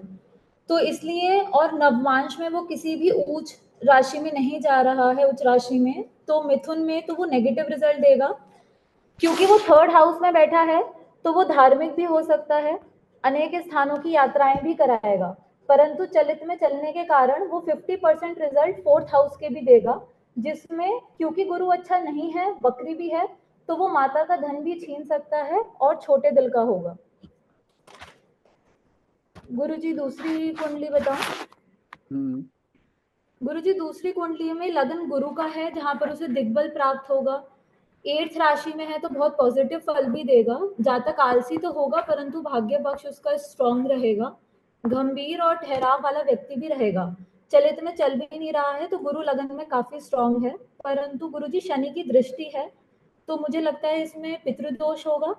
तो इसलिए, और नवमांश में वो किसी भी उच्च राशि में नहीं जा रहा है, उच्च राशि में, तो मिथुन में तो वो नेगेटिव रिजल्ट देगा। क्योंकि वो थर्ड हाउस में बैठा है तो वो धार्मिक भी हो सकता है, अनेक स्थानों की यात्राएं भी कराएगा। परंतु चलित में चलने के कारण वो 50% रिजल्ट फोर्थ हाउस के भी देगा, जिसमें क्योंकि गुरु अच्छा नहीं है, वक्री भी है, तो वो माता का धन भी छीन सकता है और छोटे दिल का होगा। गुरुजी दूसरी कुंडली बताओ। गुरुजी दूसरी कुंडली में लगन गुरु का है, जहां पर उसे दिग्बल प्राप्त होगा। 8th राशि में है तो बहुत पॉजिटिव फल भी देगा। जातक आलसी तो होगा, परंतु भाग्य पक्ष उसका स्ट्रांग रहेगा। गंभीर और ठहराव वाला व्यक्ति भी रहेगा। चलित में चल भी नहीं रहा है तो गुरु लगन में काफी स्ट्रांग है, परंतु गुरुजी शनि की दृष्टि है, तो मुझे लगता है इसमें पितृदोष होगा।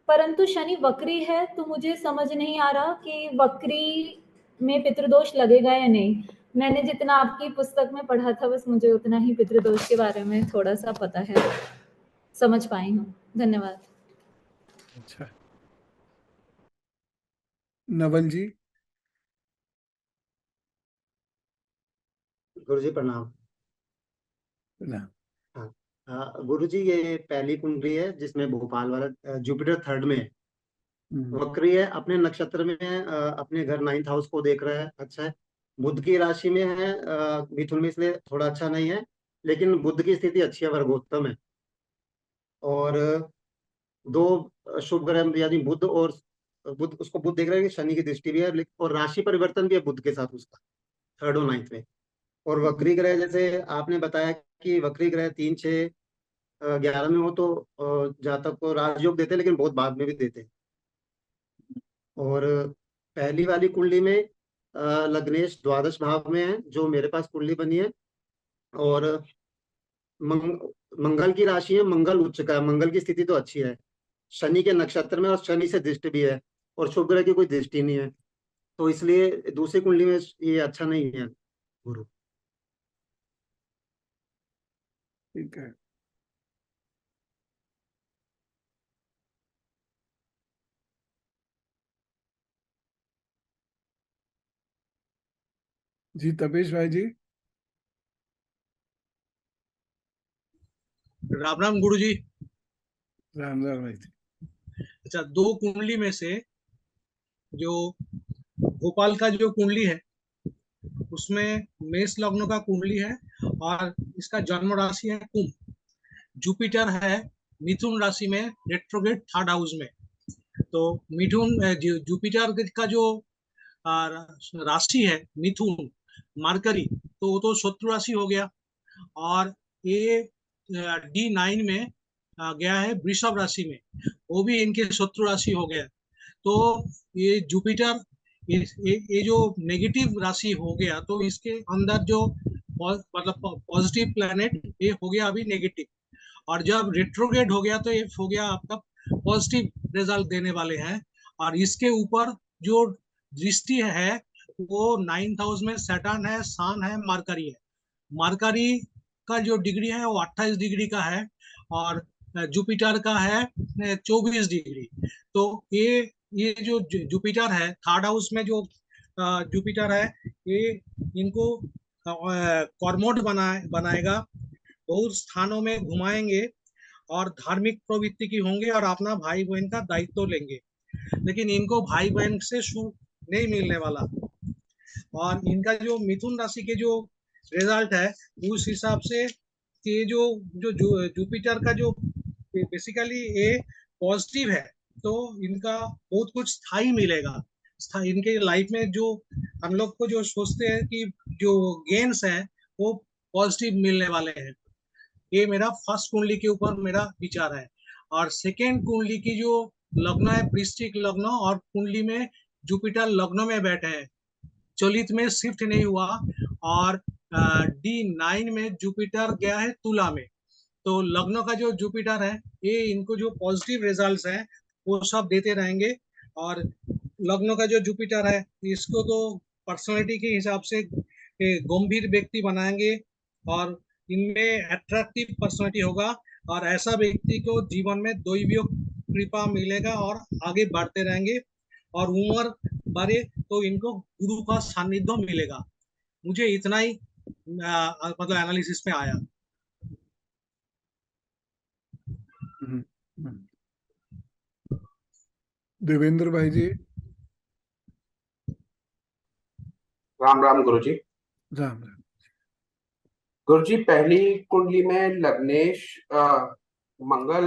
परंतु शनि वक्री है तो मुझे समझ नहीं आ रहा कि वक्री में पितृदोष लगेगा या नहीं। मैंने जितना आपकी पुस्तक में पढ़ा था, बस मुझे उतना ही पितृदोष के बारे में थोड़ा सा पता है, समझ पाई हूँ। धन्यवाद। अच्छा, नवल जी। गुरु जी प्रणाम। ना। हाँ, गुरु जी ये पहली कुंडली है जिसमें भोपाल वाला जुपिटर थर्ड में है, वक्री है, अपने नक्षत्र में है, अपने घर 9th हाउस को देख रहा है, अच्छा है। बुध की राशि में है, मिथुन में, इसलिए थोड़ा अच्छा नहीं है, लेकिन बुध की स्थिति अच्छी है, वर्गोत्तम है। और दो शुभ ग्रह यानी बुध और बुध, उसको बुध देख रहे हैं कि शनि की दृष्टि भी है, और राशि परिवर्तन भी है बुध के साथ उसका, 3rd और 9th में। और वक्री ग्रह जैसे आपने बताया कि वक्री ग्रह 3, 6, 11 में हो तो जातक को राजयोग देते हैं, लेकिन बहुत बाद में भी देते हैं। और पहली वाली कुंडली में लग्नेश द्वादश भाव में है, जो मेरे पास कुंडली बनी है। और मंगल की राशि है, मंगल उच्च का है, मंगल की स्थिति तो अच्छी है, शनि के नक्षत्र में, और शनि से दृष्टि भी है, और शुभ ग्रह की कोई दृष्टि नहीं है, तो इसलिए दूसरी कुंडली में ये अच्छा नहीं है गुरु। ठीक है जी। तपेश भाई जी। राम राम गुरु जी। राम राम भाई जी। अच्छा, दो कुंडली में से जो भोपाल का जो कुंडली है उसमें मेष लग्न का कुंडली है, और इसका जन्म राशि है कुंभ। जुपिटर है मिथुन राशि में, रेट्रोग्रेड 3rd हाउस में। तो जुपिटर का जो राशि है मिथुन, मार्करी, तो वो तो शत्रु राशि हो गया। और ये D9 में गया है वृषभ राशि में, वो भी इनके शत्रु राशि हो गया। तो ये जुपिटर, ये जो नेगेटिव राशि हो गया, तो इसके अंदर जो मतलब पॉजिटिव प्लैनेट ये हो गया अभी नेगेटिव, और जब रेट्रोग्रेड हो गया तो ये हो गया आपका पॉजिटिव रिजल्ट देने वाले हैं। और इसके ऊपर जो दृष्टि है वो 9th हाउस में सैटर्न है, सन है, मरकरी है। मरकरी का जो डिग्री है वो 28 डिग्री का है, और जुपिटर का है 24 डिग्री। तो ये जो जुपिटर है 3rd हाउस में, जो जुपिटर है, ये इनको कॉर्मोड बनाएगा, बहुत स्थानों में घुमाएंगे, और धार्मिक प्रवृत्ति की होंगे, और अपना भाई बहन का दायित्व लेंगे। लेकिन इनको भाई बहन से सुख नहीं मिलने वाला। और इनका जो मिथुन राशि के जो रिजल्ट है उस हिसाब से, ये जो जुपिटर का जो बेसिकली ये पॉजिटिव है, तो इनका बहुत कुछ स्थायी मिलेगा। इनके लाइफ में जो हम लोग को जो सोचते हैं कि जो गेन्स हैं वो पॉजिटिव मिलने वाले हैं। ये मेरा फर्स्ट कुंडली के ऊपर मेरा विचार है। और सेकेंड कुंडली की जो लग्न है वृश्चिक लग्न, और कुंडली में जुपिटर लग्न में बैठे हैं, चलित में शिफ्ट नहीं हुआ, और D9 में जुपिटर गया है तुला में। तो लग्न का जो जुपिटर है ये इनको जो पॉजिटिव रिजल्ट्स हैं वो सब देते रहेंगे। और लग्न का जो जुपिटर है इसको तो पर्सनालिटी के हिसाब से गंभीर व्यक्ति बनाएंगे, और इनमें अट्रैक्टिव पर्सनालिटी होगा, और ऐसा व्यक्ति को जीवन में दैवीय कृपा मिलेगा और आगे बढ़ते रहेंगे। और उम्र बढ़े तो इनको गुरु का सानिध्य मिलेगा। मुझे इतना ही मतलब एनालिसिस में आया। देवेंद्र भाई जी। राम राम गुरु जी। राम राम। गुरु जी पहली कुंडली में लग्नेश मंगल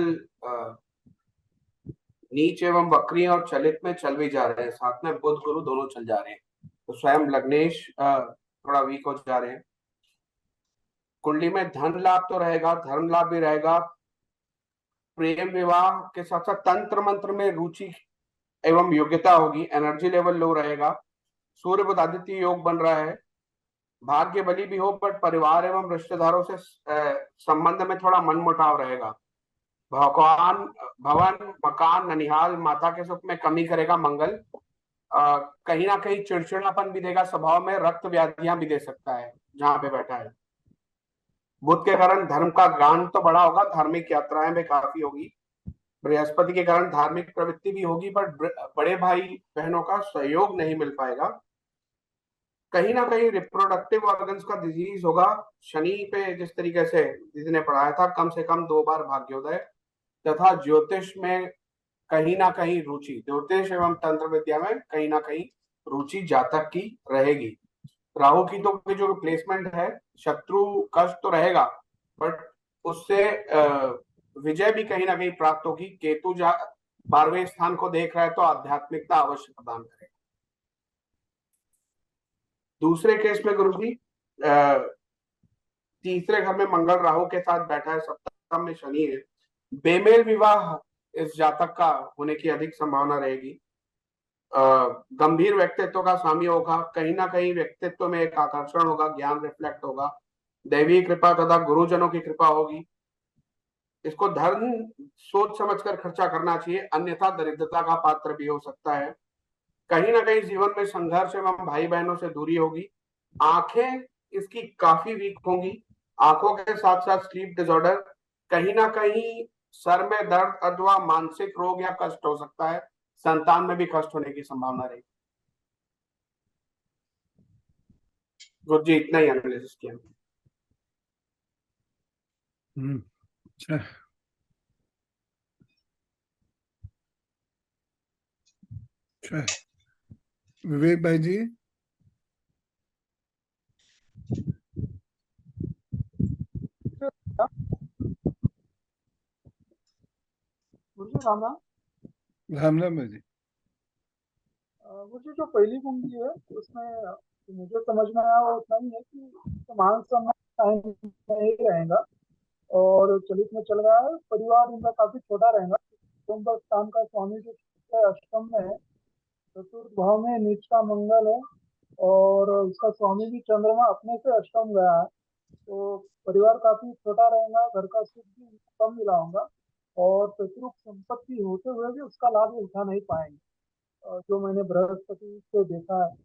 नीच एवं वक्री और चलित में चल भी जा रहे हैं, साथ में बुध गुरु दोनों चल जा रहे हैं, तो स्वयं लग्नेश थोड़ा वीक हो जा रहे हैं। कुंडली में धन लाभ तो रहेगा, धर्म लाभ भी रहेगा, प्रेम विवाह के साथ साथ तंत्र मंत्र में रुचि एवं योग्यता होगी, एनर्जी लेवल लो रहेगा, सूर्य बुध आदित्य योग बन रहा है, भाग्य बली भी हो, बट परिवार एवं रिश्तेदारों से संबंध में थोड़ा मनमुटाव रहेगा। भवन मकान ननिहाल माता के सुख में कमी करेगा मंगल, कहीं ना कहीं चिड़चिड़ापन भी देगा, स्वभाव में रक्त व्याधियां भी दे सकता है जहां पे बैठा है। बुध के कारण धर्म का ज्ञान तो बड़ा होगा, धार्मिक यात्राएं भी काफी होगी, बृहस्पति के कारण धार्मिक प्रवृत्ति भी होगी, पर बड़े भाई बहनों का सहयोग नहीं मिल पाएगा। कहीं ना कहीं रिप्रोडक्टिव ऑर्गन्स का डिजीज होगा। शनि पे जिस तरीके से दीदी ने पढ़ाया था, कम से कम 2 बार भाग्योदय, तथा ज्योतिष में कहीं ना कहीं रुचि, ज्योतिष एवं तंत्र विद्या में कहीं ना कहीं रुचि जातक की रहेगी। राहु की तो जो प्लेसमेंट है, शत्रु कष्ट तो रहेगा, बट उससे विजय भी कहीं ना कहीं प्राप्त होगी। केतु 12वें स्थान को देख रहा है तो आध्यात्मिकता अवश्य प्रदान करेगा। दूसरे केस में गुरुजी तीसरे घर में मंगल राहु के साथ बैठा है, सप्तम में शनि है। बेमेल विवाह इस जातक का होने की अधिक संभावना रहेगी। गंभीर व्यक्तित्व का स्वामी होगा, कहीं ना कहीं व्यक्तित्व में एक आकर्षण होगा, ज्ञान रिफ्लेक्ट होगा, दैवी कृपा तथा गुरुजनों की कृपा होगी। इसको धर्म सोच समझकर खर्चा करना चाहिए, अन्यथा दरिद्रता का पात्र भी हो सकता है। कहीं ना कहीं जीवन में संघर्ष एवं भाई बहनों से दूरी होगी। आंखें इसकी काफी वीक होंगी, आंखों के साथ साथ स्लीप डिसऑर्डर, कहीं ना कहीं सर में दर्द अथवा मानसिक रोग या कष्ट हो सकता है। संतान में भी कष्ट होने की संभावना रहेगी। गुरु जी इतना ही एनालिसिस किया। अच्छा, अच्छा, विवेक भाई जी। राम राम राम भाई जी। मुझे जो पहली कुंडली है उसमें मुझे समझ में आया वो उतना ही है कि मान सम्मान नहीं रहेगा और चलित में चल रहा है। परिवार इनका काफी छोटा रहेगा। कुंभ स्थान का स्वामी जो है अष्टम में है, चतुर्थ भाव में नीच का मंगल है और उसका स्वामी भी चंद्रमा अपने से अष्टम गया है। तो परिवार काफी छोटा रहेगा, घर का सुख भी कम मिला होगा और पितृ संपत्ति होते हुए भी उसका लाभ उठा नहीं पाएंगे, जो मैंने बृहस्पति से देखा है।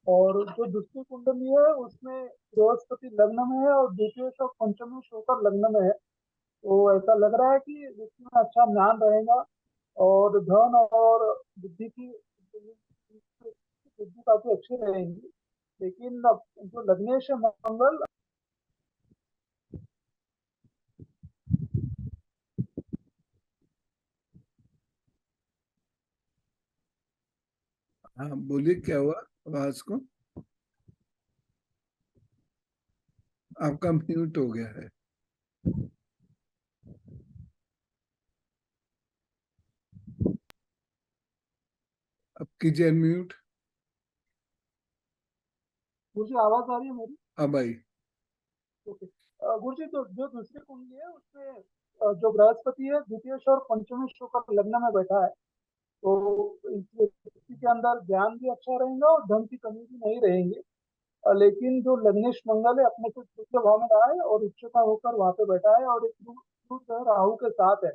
और जो दूसरी कुंडली है उसमें बृहस्पति लग्न में है और द्वितीय और पंचमी होकर लग्न में है। तो ऐसा लग रहा है कि इसमें अच्छा ज्ञान रहेगा और धन और बुद्धि की बुद्धि काफी अच्छी रहेगी। लेकिन जो लग्नेश मंगल हाँ बोलिए, क्या हुआ आवाज को? आपका म्यूट हो गया है। अब कीजिए अनम्यूट। मुझे आवाज आ रही है मेरी? अब आई। ओके। गुरु जी, तो जो दूसरी कुंडली है उसमें जो बृहस्पति है द्वितीय और पंचमी का लग्न में बैठा है, तो इस व्यक्ति के अंदर ज्ञान भी अच्छा रहेगा और धन की कमी भी नहीं रहेगी। लेकिन जो लग्नेश मंगल है अपने से दूसरे भाव में रहा है और उच्चता होकर वहां पे बैठा है और एक जो है राहु के साथ है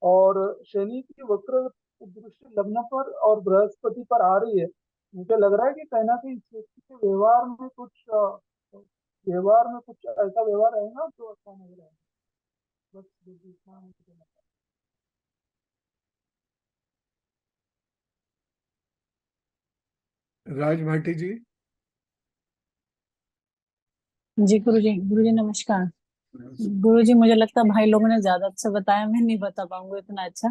और शनि की वक्र दृष्टि लग्न पर और बृहस्पति पर आ रही है। मुझे लग रहा है कि कहीं ना कहीं इस व्यक्ति के व्यवहार में कुछ ऐसा व्यवहार रहेगा जो अच्छा नहीं रहेगा। बस इतना मुझे लगता है। राज भाटी जी। जी गुरु जी नमस्कार। गुरु जी मुझे लगता है भाई लोगों ने ज्यादा अच्छा बताया, मैं नहीं बता पाऊंगा इतना अच्छा।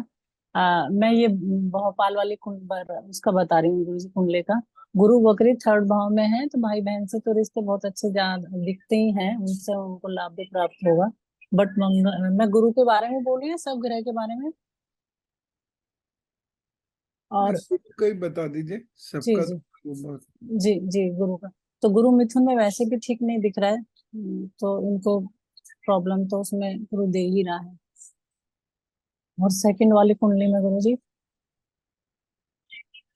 मैं ये भोपाल वाली उसका बता रही हूँ गुरु जी, कुंडले का। गुरु वक्री थर्ड भाव में है तो भाई बहन से तो रिश्ते बहुत अच्छे दिखते ही हैं, उनसे उनको लाभ भी प्राप्त होगा। बट मैं गुरु के बारे में बोल रही हूँ, सब ग्रह के बारे में। और कोई बता दीजिए जी सबका। जी जी गुरु का तो गुरु मिथुन में वैसे भी ठीक नहीं दिख रहा है, तो इनको प्रॉब्लम तो उसमें गुरु दे ही रहा है। और सेकंड वाली कुंडली में गुरु जी,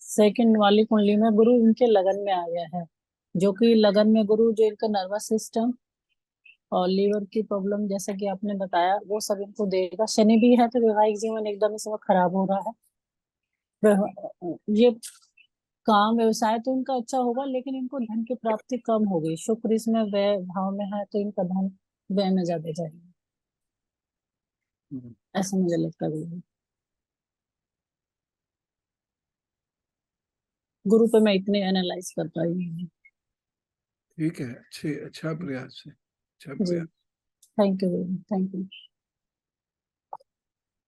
सेकंड वाली कुंडली में गुरु इनके लगन में आ गया है, जो कि लगन में गुरु जो इनका नर्वस सिस्टम और लीवर की प्रॉब्लम जैसा कि आपने बताया वो सब इनको देगा। शनि भी है तो वैवाहिक जीवन एकदम इस वक्त खराब हो रहा है। ये काम व्यवसाय तो इनका अच्छा होगा लेकिन इनको धन की प्राप्ति कम हो गई। शुक्र इसमें व्यय भाव में है तो इनका धन व्यय में ज्यादा जाएगा, ऐसा मुझे लगता है। गुरु पे मैं इतने एनालाइज कर पाई हूँ। ठीक है, अच्छा प्रयास है, अच्छा जी, प्रयास। Thank you, thank you.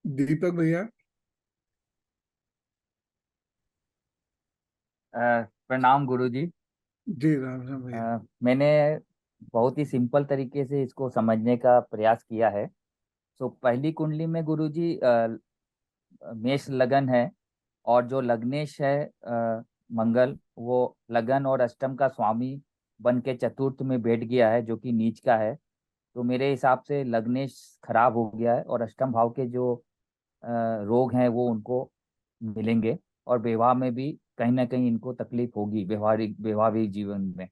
Deepak भैया। प्रणाम गुरुजी। जी राम राम भैया। मैंने बहुत ही सिंपल तरीके से इसको समझने का प्रयास किया है। तो पहली कुंडली में गुरुजी मेष लगन है, और जो लग्नेश है मंगल, वो लगन और अष्टम का स्वामी बन के चतुर्थ में बैठ गया है, जो कि नीच का है। तो मेरे हिसाब से लग्नेश खराब हो गया है, और अष्टम भाव के जो रोग हैं वो उनको मिलेंगे, और विवाह में भी कहीं ना कहीं इनको तकलीफ होगी, व्यवहारिक वैवाहिक जीवन में।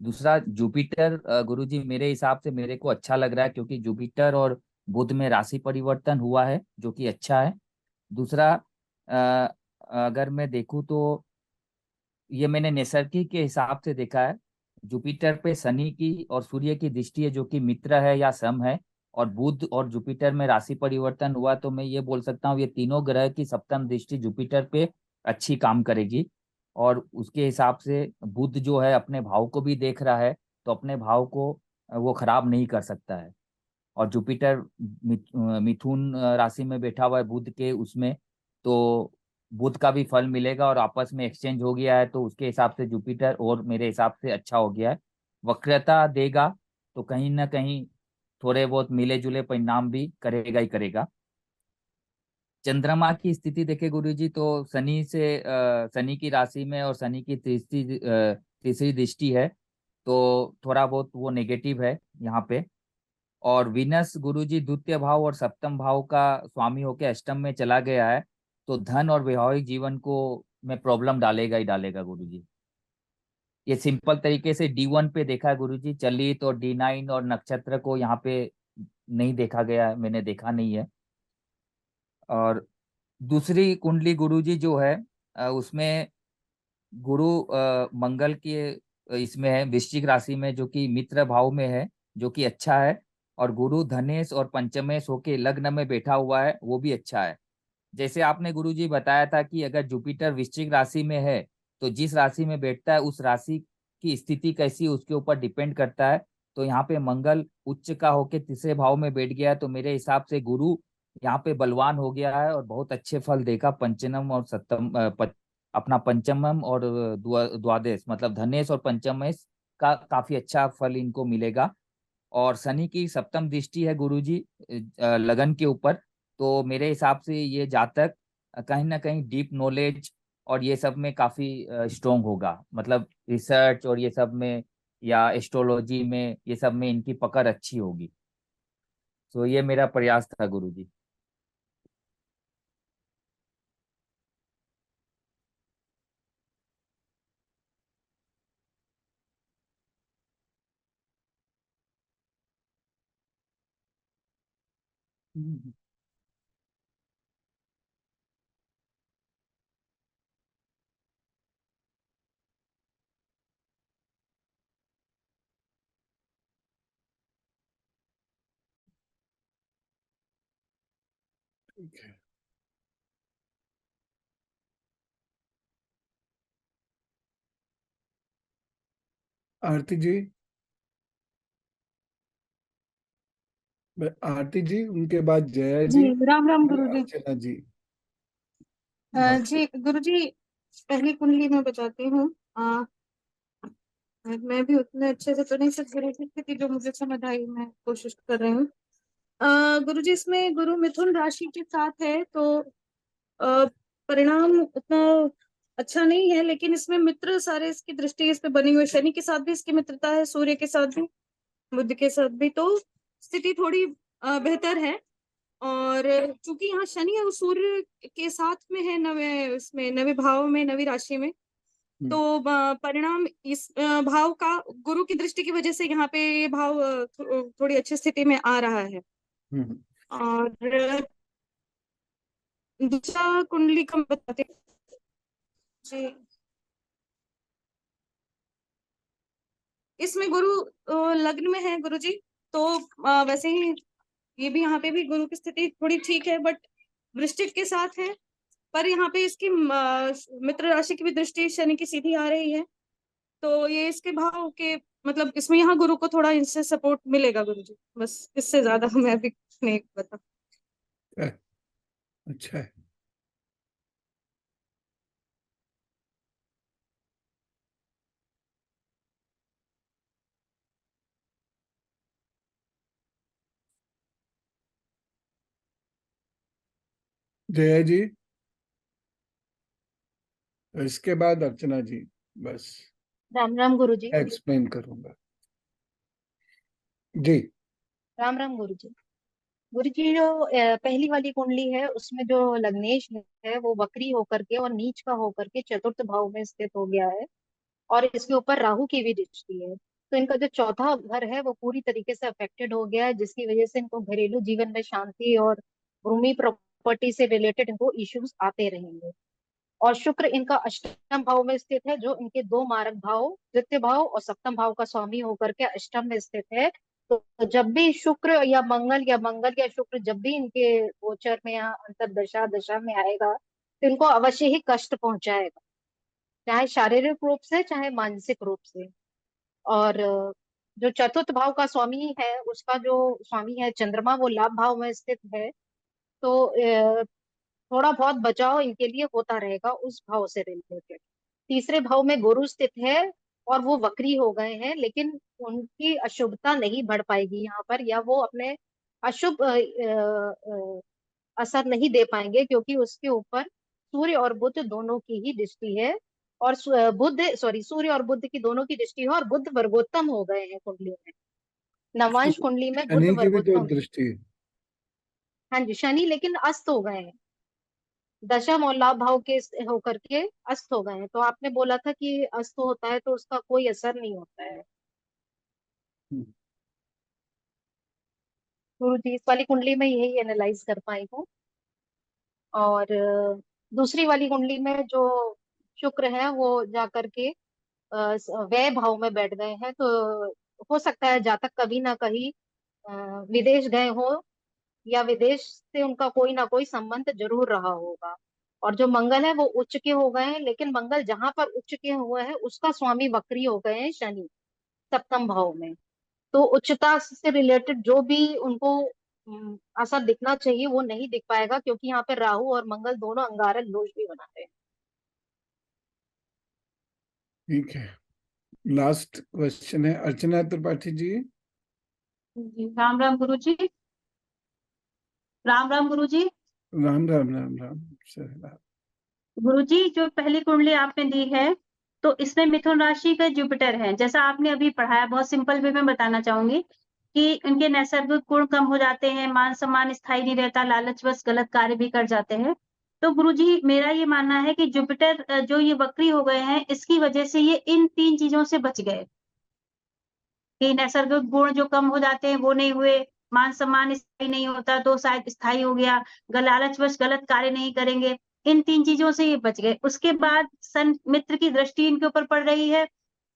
दूसरा जुपिटर गुरुजी मेरे हिसाब से मेरे को अच्छा लग रहा है, क्योंकि जुपिटर और बुध में राशि परिवर्तन हुआ है, जो कि अच्छा है। दूसरा अगर मैं देखूं तो ये मैंने नैसर्गिक के हिसाब से देखा है, जुपिटर पे शनि की और सूर्य की दृष्टि है, जो कि मित्र है या सम है, और बुध और जुपिटर में राशि परिवर्तन हुआ, तो मैं ये बोल सकता हूँ ये तीनों ग्रह की सप्तम दृष्टि जुपिटर पे अच्छी काम करेगी। और उसके हिसाब से बुध जो है अपने भाव को भी देख रहा है, तो अपने भाव को वो खराब नहीं कर सकता है। और जुपिटर मिथुन राशि में बैठा हुआ है बुध के उसमें, तो बुध का भी फल मिलेगा, और आपस में एक्सचेंज हो गया है, तो उसके हिसाब से जुपिटर और मेरे हिसाब से अच्छा हो गया है। वक्रता देगा तो कहीं ना कहीं थोड़े बहुत मिले जुले परिणाम भी करेगा ही करेगा। चंद्रमा की स्थिति देखे गुरुजी तो शनि की राशि में और शनि की तीसरी दृष्टि है, तो थोड़ा बहुत वो नेगेटिव है यहाँ पे। और विनस गुरुजी द्वितीय भाव और सप्तम भाव का स्वामी होकर अष्टम में चला गया है, तो धन और वैवाहिक जीवन को में प्रॉब्लम डालेगा ही डालेगा गुरुजी। ये सिंपल तरीके से D1 पे देखा है गुरुजी, चलित और D9 और नक्षत्र को यहाँ पे नहीं देखा गया है, मैंने देखा नहीं है। और दूसरी कुंडली गुरुजी जो है उसमें गुरु मंगल के इसमें है वृश्चिक राशि में, जो कि मित्र भाव में है, जो कि अच्छा है। और गुरु धनेश और पंचमेश होके लग्न में बैठा हुआ है, वो भी अच्छा है। जैसे आपने गुरुजी बताया था कि अगर जुपिटर वृश्चिक राशि में है, तो जिस राशि में बैठता है उस राशि की स्थिति कैसी है उसके ऊपर डिपेंड करता है। तो यहाँ पे मंगल उच्च का होके तीसरे भाव में बैठ गया है, तो मेरे हिसाब से गुरु यहाँ पे बलवान हो गया है और बहुत अच्छे फल देगा। पंचम और सप्तम अपना पंचमम और द्वादश मतलब धनेश और पंचमेश का काफी अच्छा फल इनको मिलेगा। और शनि की सप्तम दृष्टि है गुरुजी लगन के ऊपर, तो मेरे हिसाब से ये जातक कहीं ना कहीं डीप नॉलेज और ये सब में काफी स्ट्रोंग होगा, मतलब रिसर्च और ये सब में या एस्ट्रोलॉजी में, ये सब में इनकी पकड़ अच्छी होगी। तो ये मेरा प्रयास था गुरुजी। ठीक है। आरती जी। आरती जी, उनके बाद जया जी जी, राम राम फिर गुरुजी। अर्चना जी। जी गुरुजी, पहली कुंडली में बताती हूँ। मैं भी उतने अच्छे से तो नहीं सकती, गुरुजी स्थिति जो मुझे समझ आई मैं कोशिश कर रही हूँ। गुरुजी इसमें गुरु मिथुन राशि के साथ है, तो परिणाम उतना अच्छा नहीं है, लेकिन इसमें मित्र सारे इसकी दृष्टि इस पे बनी हुई, शनि के साथ भी इसकी मित्रता है, सूर्य के साथ भी, बुध के साथ भी, तो स्थिति थोड़ी बेहतर है। और चूंकि यहाँ शनि और सूर्य के साथ में है नवे भाव में, नवी राशि में, तो परिणाम इस भाव का गुरु की दृष्टि की वजह से यहाँ पे ये भाव थोड़ी अच्छी स्थिति में आ रहा है। और दूसरा कुंडली का बताते जी, इसमें गुरु लग्न में है गुरुजी, तो वैसे ही ये भी यहाँ पे भी गुरु की स्थिति थोड़ी ठीक है, बट वृश्चिक के साथ है, पर यहाँ पे इसकी मित्र राशि की भी दृष्टि शनि की सीधी आ रही है, तो ये इसके भाव के मतलब इसमें यहाँ गुरु को थोड़ा इनसे सपोर्ट मिलेगा गुरु जी, बस इससे ज्यादा मैं भी नहीं बता। अच्छा है। जया जी, इसके बाद अर्चना जी, बस राम राम गुरु जी। एक्सप्लेन करूंगा जी। राम राम गुरु जी। गुरु जी जो पहली वाली कुंडली है उसमें जो लग्नेश है वो वक्री होकर के और नीच का होकर के चतुर्थ भाव में स्थित हो गया है, और इसके ऊपर राहु की भी दृष्टि है। तो इनका जो चौथा घर है वो पूरी तरीके से अफेक्टेड हो गया है, जिसकी वजह से इनको घरेलू जीवन में शांति और भूमि प्रॉपर्टी से रिलेटेड इनको इश्यूज आते रहेंगे। और शुक्र इनका अष्टम भाव में स्थित है, जो इनके दो मारक भाव तृतीय भाव और सप्तम भाव का स्वामी होकर के अष्टम में स्थित है। तो जब भी शुक्र या मंगल या शुक्र जब भी इनके गोचर में या अंतरदशा दशा में आएगा तो इनको अवश्य ही कष्ट पहुंचाएगा, चाहे शारीरिक रूप से चाहे मानसिक रूप से। और जो चतुर्थ भाव का स्वामी है उसका जो स्वामी है चंद्रमा, वो लाभ भाव में स्थित है। तो थोड़ा बहुत बचाव इनके लिए होता रहेगा उस भाव से रिलेटेड। तीसरे भाव में गुरु स्थित है और वो वक्री हो गए हैं, लेकिन उनकी अशुभता नहीं बढ़ पाएगी यहाँ पर, या वो अपने अशुभ असर नहीं दे पाएंगे, क्योंकि उसके ऊपर सूर्य और बुध दोनों की ही दृष्टि है। और सूर्य और बुध की दोनों की दृष्टि है, और बुध वर्गोत्तम हो गए हैं कुंडली में, नवांश कुंडली में बुध शनि की भी तो वर्गोत्तम। दृष्टि है। हाँ जी, शनि लेकिन अस्त हो गए हैं, दशम और लाभ भाव के होकर के अस्त हो गए हैं। तो आपने बोला था कि अस्त होता है तो उसका कोई असर नहीं होता है। गुरु जी इस वाली कुंडली में यही एनालाइज कर पाई हूँ। और दूसरी वाली कुंडली में जो शुक्र है वो जाकर के व्यय भाव में बैठ गए हैं, तो हो सकता है जातक कभी ना कहीं विदेश गए हो, या विदेश से उनका कोई ना कोई संबंध जरूर रहा होगा। और जो मंगल है वो उच्च के हो गए हैं, लेकिन मंगल जहां पर उच्च के हुए हैं उसका स्वामी वक्री हो गए हैं शनि सप्तम भाव में। तो उच्चता से रिलेटेड जो भी उनको असर दिखना चाहिए वो नहीं दिख पाएगा, क्योंकि यहाँ पे राहु और मंगल दोनों अंगारक दोष भी बना रहे हैं। ठीक है, लास्ट क्वेश्चन है अर्चना त्रिपाठी जी। जी राम राम गुरु जी। राम राम गुरु जी। राम राम राम राम राम। गुरु जी जो पहली कुंडली आपने दी है तो इसमें मिथुन राशि का जुपिटर है, जैसा आपने अभी पढ़ाया, बहुत सिंपल वे में बताना चाहूंगी कि उनके नैसर्गिक गुण कम हो जाते हैं, मान सम्मान स्थायी नहीं रहता, लालच बस गलत कार्य भी कर जाते हैं। तो गुरु जी मेरा ये मानना है कि जुपिटर जो ये वक्री हो गए हैं इसकी वजह से ये इन तीन चीजों से बच गए, कि नैसर्गिक गुण जो कम हो जाते हैं वो नहीं हुए, मान सम्मान स्थायी नहीं होता तो शायद स्थायी हो गया, लालच बस गलत कार्य नहीं करेंगे, इन तीन चीजों से ये बच गए। उसके बाद सन मित्र की दृष्टि इनके ऊपर पड़ रही है,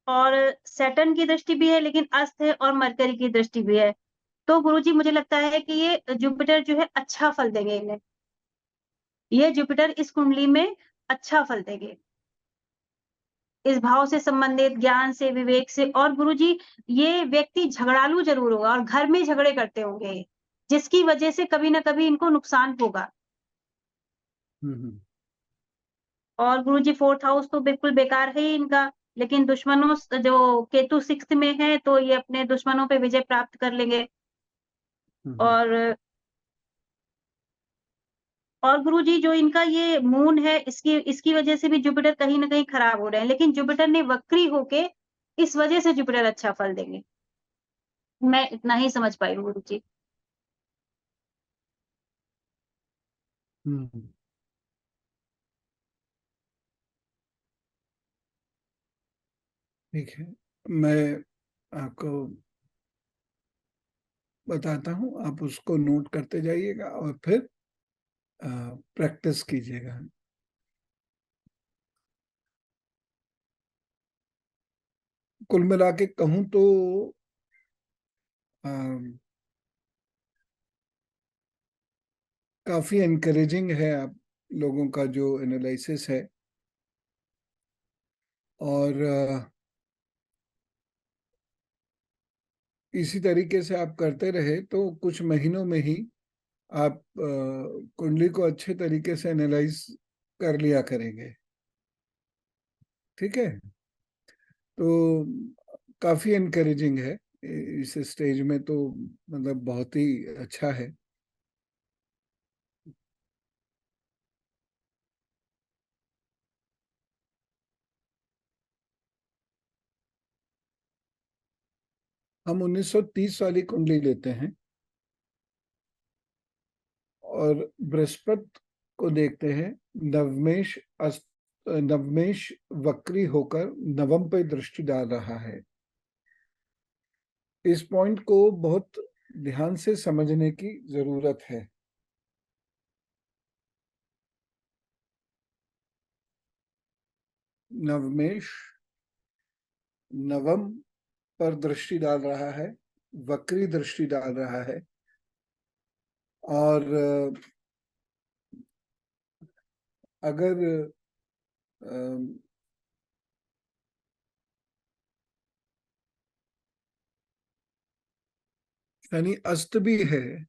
और सैटर्न की दृष्टि भी है, लेकिन अस्त है, और मरकरी की दृष्टि भी है। तो गुरुजी मुझे लगता है कि ये जुपिटर जो है अच्छा फल देंगे इन्हें, ये जुपिटर इस कुंडली में अच्छा फल देंगे इस भाव से संबंधित, ज्ञान से, विवेक से। और गुरुजी ये व्यक्ति झगड़ालू जरूर होगा और घर में झगड़े करते होंगे, जिसकी वजह से कभी ना कभी इनको नुकसान होगा। और गुरुजी फोर्थ हाउस तो बिल्कुल बेकार है ही इनका, लेकिन दुश्मनों जो केतु सिक्स्थ में है तो ये अपने दुश्मनों पे विजय प्राप्त कर लेंगे। और गुरुजी जो इनका ये मून है इसकी वजह से भी जुपिटर कहीं ना कहीं खराब हो रहे हैं, लेकिन जुपिटर ने वक्री होके इस वजह से जुपिटर अच्छा फल देंगे। मैं इतना ही समझ पाई हूँ गुरुजी। ठीक है, मैं आपको बताता हूँ, आप उसको नोट करते जाइएगा और फिर प्रैक्टिस कीजिएगा। कुल मिला के कहूँ तो काफी एनकरेजिंग है। आप लोगों का जो एनालिसिस है, और इसी तरीके से आप करते रहे तो कुछ महीनों में ही आप कुंडली को अच्छे तरीके से एनालाइज कर लिया करेंगे। ठीक है, तो काफी एनकरेजिंग है इस स्टेज में, तो मतलब बहुत ही अच्छा है। हम 1930 वाली कुंडली लेते हैं और बृहस्पति को देखते हैं। नवमेश वक्री होकर नवम पे दृष्टि डाल रहा है। इस पॉइंट को बहुत ध्यान से समझने की जरूरत है। नवमेश नवम पर दृष्टि डाल रहा है, वक्री दृष्टि डाल रहा है, और अगर शनि अस्त भी है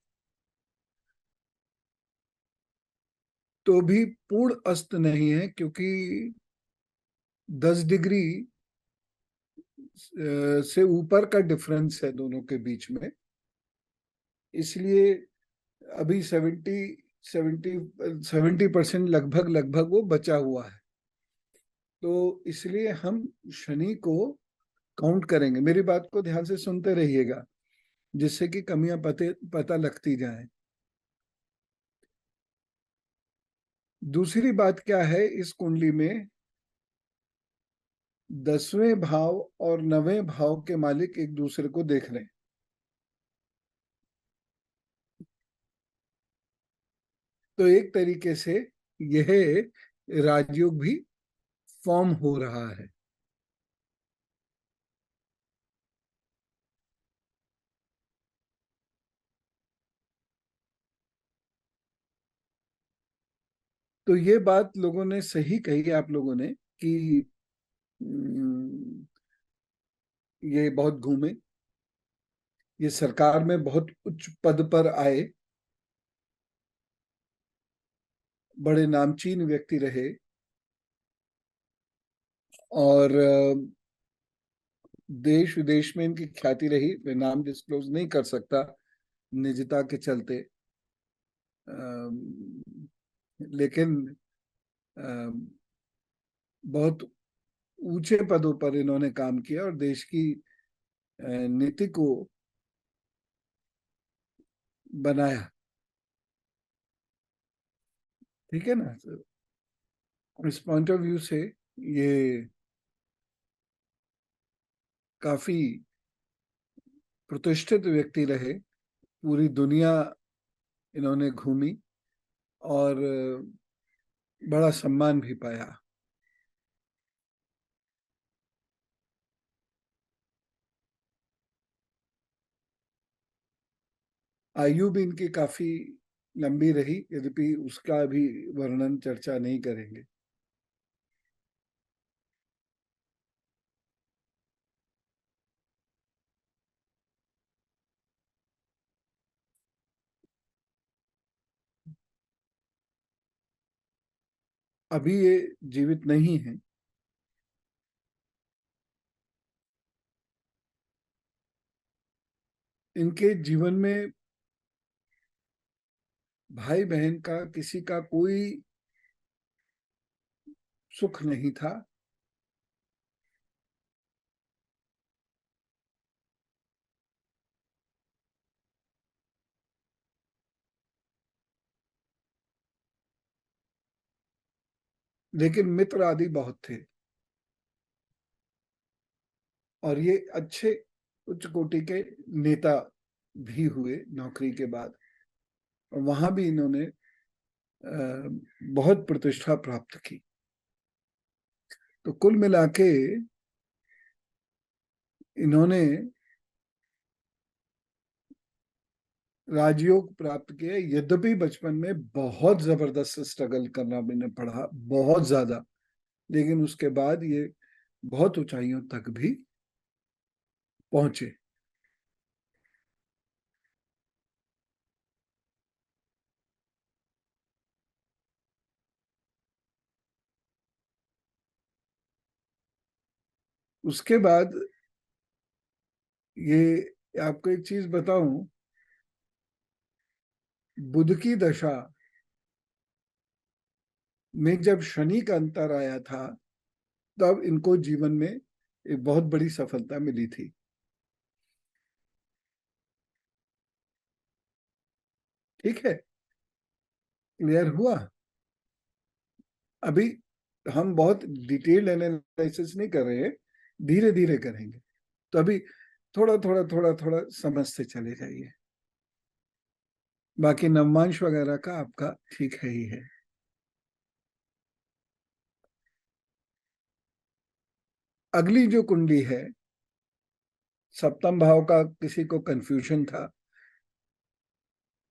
तो भी पूर्ण अस्त नहीं है, क्योंकि 10 डिग्री से ऊपर का डिफरेंस है दोनों के बीच में। इसलिए अभी 70% लगभग वो बचा हुआ है। तो इसलिए हम शनि को काउंट करेंगे। मेरी बात को ध्यान से सुनते रहिएगा, जिससे कि कमियां पता लगती जाए। दूसरी बात क्या है, इस कुंडली में 10वें भाव और 9वें भाव के मालिक एक दूसरे को देख रहे हैं। तो एक तरीके से यह राजयोग भी फॉर्म हो रहा है। तो ये बात लोगों ने सही कही, आप लोगों ने, कि ये बहुत घूमे, ये सरकार में बहुत उच्च पद पर आए, बड़े नामचीन व्यक्ति रहे, और देश विदेश में इनकी ख्याति रही। मैं नाम डिस्क्लोज नहीं कर सकता निजता के चलते, लेकिन बहुत ऊंचे पदों पर इन्होंने काम किया और देश की नीति को बनाया। ठीक है ना? इस पॉइंट ऑफ व्यू से ये काफी प्रतिष्ठित व्यक्ति रहे, पूरी दुनिया इन्होंने घूमी और बड़ा सम्मान भी पाया। आयु भी इनकी काफी लंबी रही, यद्यपि उसका भी वर्णन चर्चा नहीं करेंगे। अभी ये जीवित नहीं है। इनके जीवन में भाई बहन का किसी का कोई सुख नहीं था। लेकिन मित्र आदि बहुत थे, और ये अच्छे उच्च कोटि के नेता भी हुए नौकरी के बाद, और वहां भी इन्होंने बहुत प्रतिष्ठा प्राप्त की। तो कुल मिला के इन्होंने राजयोग प्राप्त किया, यद्यपि बचपन में बहुत जबरदस्त स्ट्रगल करना मैंने पड़ा, बहुत ज्यादा, लेकिन उसके बाद ये बहुत ऊंचाइयों तक भी पहुंचे। उसके बाद ये आपको एक चीज बताऊं, बुध की दशा में जब शनि का अंतर आया था, तब इनको जीवन में एक बहुत बड़ी सफलता मिली थी। ठीक है, क्लियर हुआ? अभी हम बहुत डिटेल्ड एनालिसिस नहीं कर रहे हैं, धीरे धीरे करेंगे, तो अभी थोड़ा थोड़ा थोड़ा थोड़ा समझते चले जाइए। बाकी नवमांश वगैरह का आपका ठीक है ही है। अगली जो कुंडली है, सप्तम भाव का किसी को कंफ्यूजन था,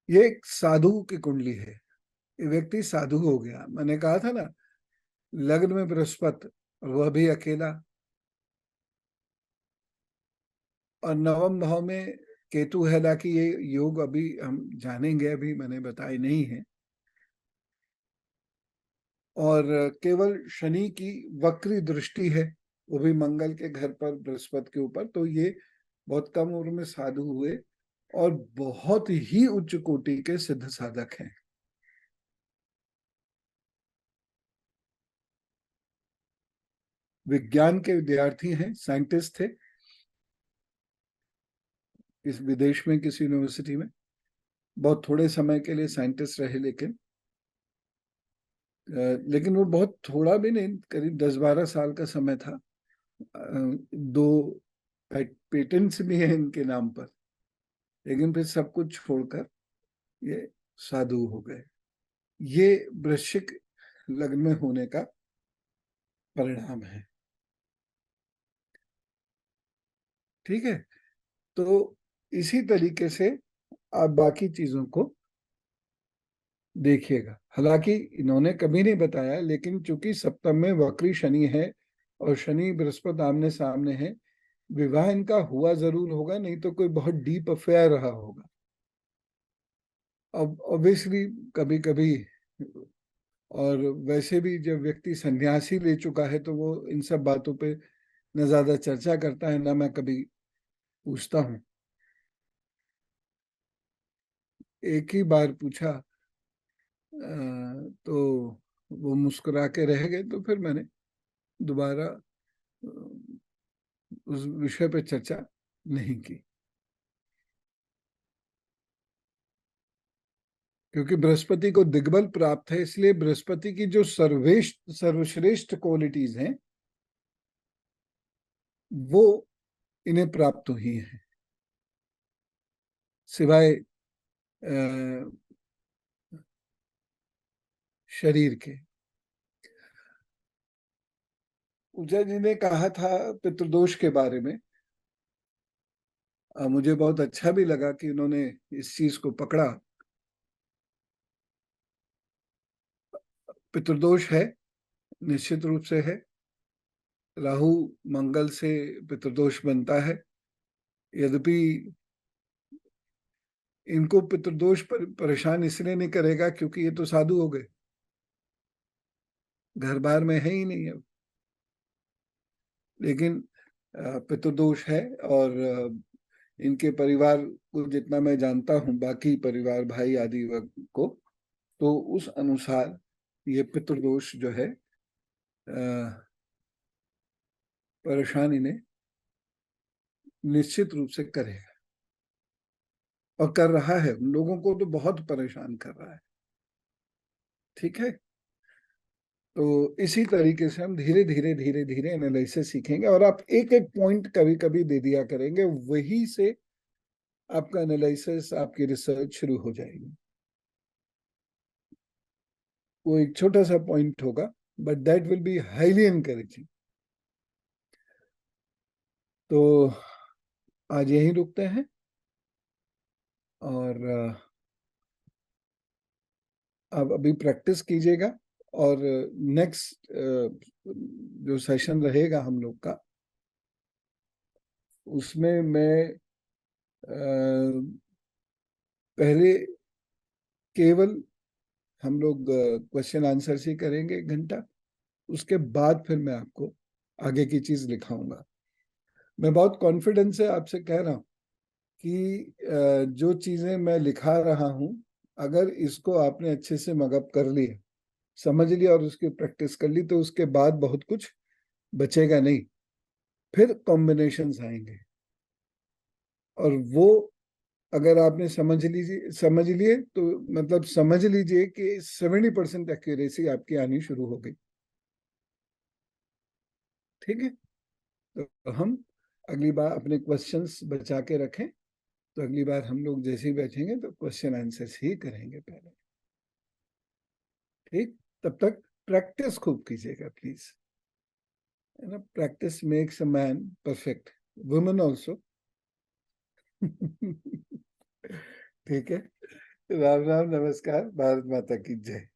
ये एक साधु की कुंडली है। ये व्यक्ति साधु हो गया, मैंने कहा था ना, लग्न में बृहस्पति और वह भी अकेला, और नवम भाव में केतु है। हालांकि ये योग अभी हम जानेंगे, अभी मैंने बताए नहीं है। और केवल शनि की वक्री दृष्टि है, वो भी मंगल के घर पर बृहस्पति के ऊपर। तो ये बहुत कम उम्र में साधु हुए और बहुत ही उच्च कोटि के सिद्ध साधक हैं। विज्ञान के विद्यार्थी हैं, साइंटिस्ट थे इस विदेश में किसी यूनिवर्सिटी में, बहुत थोड़े समय के लिए साइंटिस्ट रहे, लेकिन वो बहुत थोड़ा भी नहीं, करीब 10-12 साल का समय था। 2 पेटेंट्स भी हैं इनके नाम पर, लेकिन फिर सब कुछ छोड़कर ये साधु हो गए। ये वृश्चिक लग्न में होने का परिणाम है। ठीक है, तो इसी तरीके से आप बाकी चीजों को देखिएगा। हालांकि इन्होंने कभी नहीं बताया, लेकिन चूंकि सप्तम में वक्री शनि है और शनि बृहस्पति आमने सामने है, विवाह इनका हुआ जरूर होगा, नहीं तो कोई बहुत डीप अफेयर रहा होगा। अब ऑब्वियसली कभी कभी, और वैसे भी जब व्यक्ति सन्यासी ले चुका है तो वो इन सब बातों पे न ज्यादा चर्चा करता है, ना मैं कभी पूछता हूँ। एक ही बार पूछा तो वो मुस्कुरा के रह गए, तो फिर मैंने दोबारा उस विषय पे चर्चा नहीं की, क्योंकि बृहस्पति को दिग्बल प्राप्त है। इसलिए बृहस्पति की जो सर्वश्रेष्ठ क्वालिटीज हैं वो इन्हें प्राप्त हुई हैं, सिवाय शरीर के। पूजा जी ने कहा था पितृदोष के बारे में, मुझे बहुत अच्छा भी लगा कि उन्होंने इस चीज को पकड़ा। पितृदोष है, निश्चित रूप से है। राहु मंगल से पितृदोष बनता है, यद्यपि इनको पितृदोष परेशान इसलिए नहीं करेगा क्योंकि ये तो साधु हो गए, घर बार में है ही नहीं अब। लेकिन पितृदोष है, और इनके परिवार को जितना मैं जानता हूँ, बाकी परिवार भाई आदि को, तो उस अनुसार ये पितृदोष जो है परेशान इन्हें निश्चित रूप से करेगा, और कर रहा है। उन लोगों को तो बहुत परेशान कर रहा है। ठीक है, तो इसी तरीके से हम धीरे धीरे धीरे धीरे एनालिसिस सीखेंगे, और आप एक एक पॉइंट कभी कभी दे दिया करेंगे, वही से आपका एनालिसिस, आपकी रिसर्च शुरू हो जाएगी। वो एक छोटा सा पॉइंट होगा, but that will be highly encouraging. तो आज यहीं रुकते हैं, और अब अभी प्रैक्टिस कीजिएगा, और नेक्स्ट जो सेशन रहेगा हम लोग का, उसमें मैं पहले केवल हम लोग क्वेश्चन आंसर ही करेंगे 1 घंटा, उसके बाद फिर मैं आपको आगे की चीज लिखाऊंगा। मैं बहुत कॉन्फिडेंस से आपसे कह रहा हूं कि जो चीजें मैं लिखा रहा हूं, अगर इसको आपने अच्छे से मगअप कर लिया, समझ लिया और उसकी प्रैक्टिस कर ली, तो उसके बाद बहुत कुछ बचेगा नहीं, फिर कॉम्बिनेशंस आएंगे। और वो अगर आपने समझ लिए तो मतलब समझ लीजिए कि 70% एक्यूरेसी आपकी आनी शुरू हो गई। ठीक है, तो हम अगली बार अपने क्वेश्चंस बचा के रखें, तो अगली बार हम लोग जैसे ही बैठेंगे तो क्वेश्चन आंसर्स ही करेंगे पहले। ठीक, तब तक प्रैक्टिस खूब कीजिएगा प्लीज, है ना। Practice makes a man perfect, women also. ठीक है, राम राम, नमस्कार, भारत माता की जय।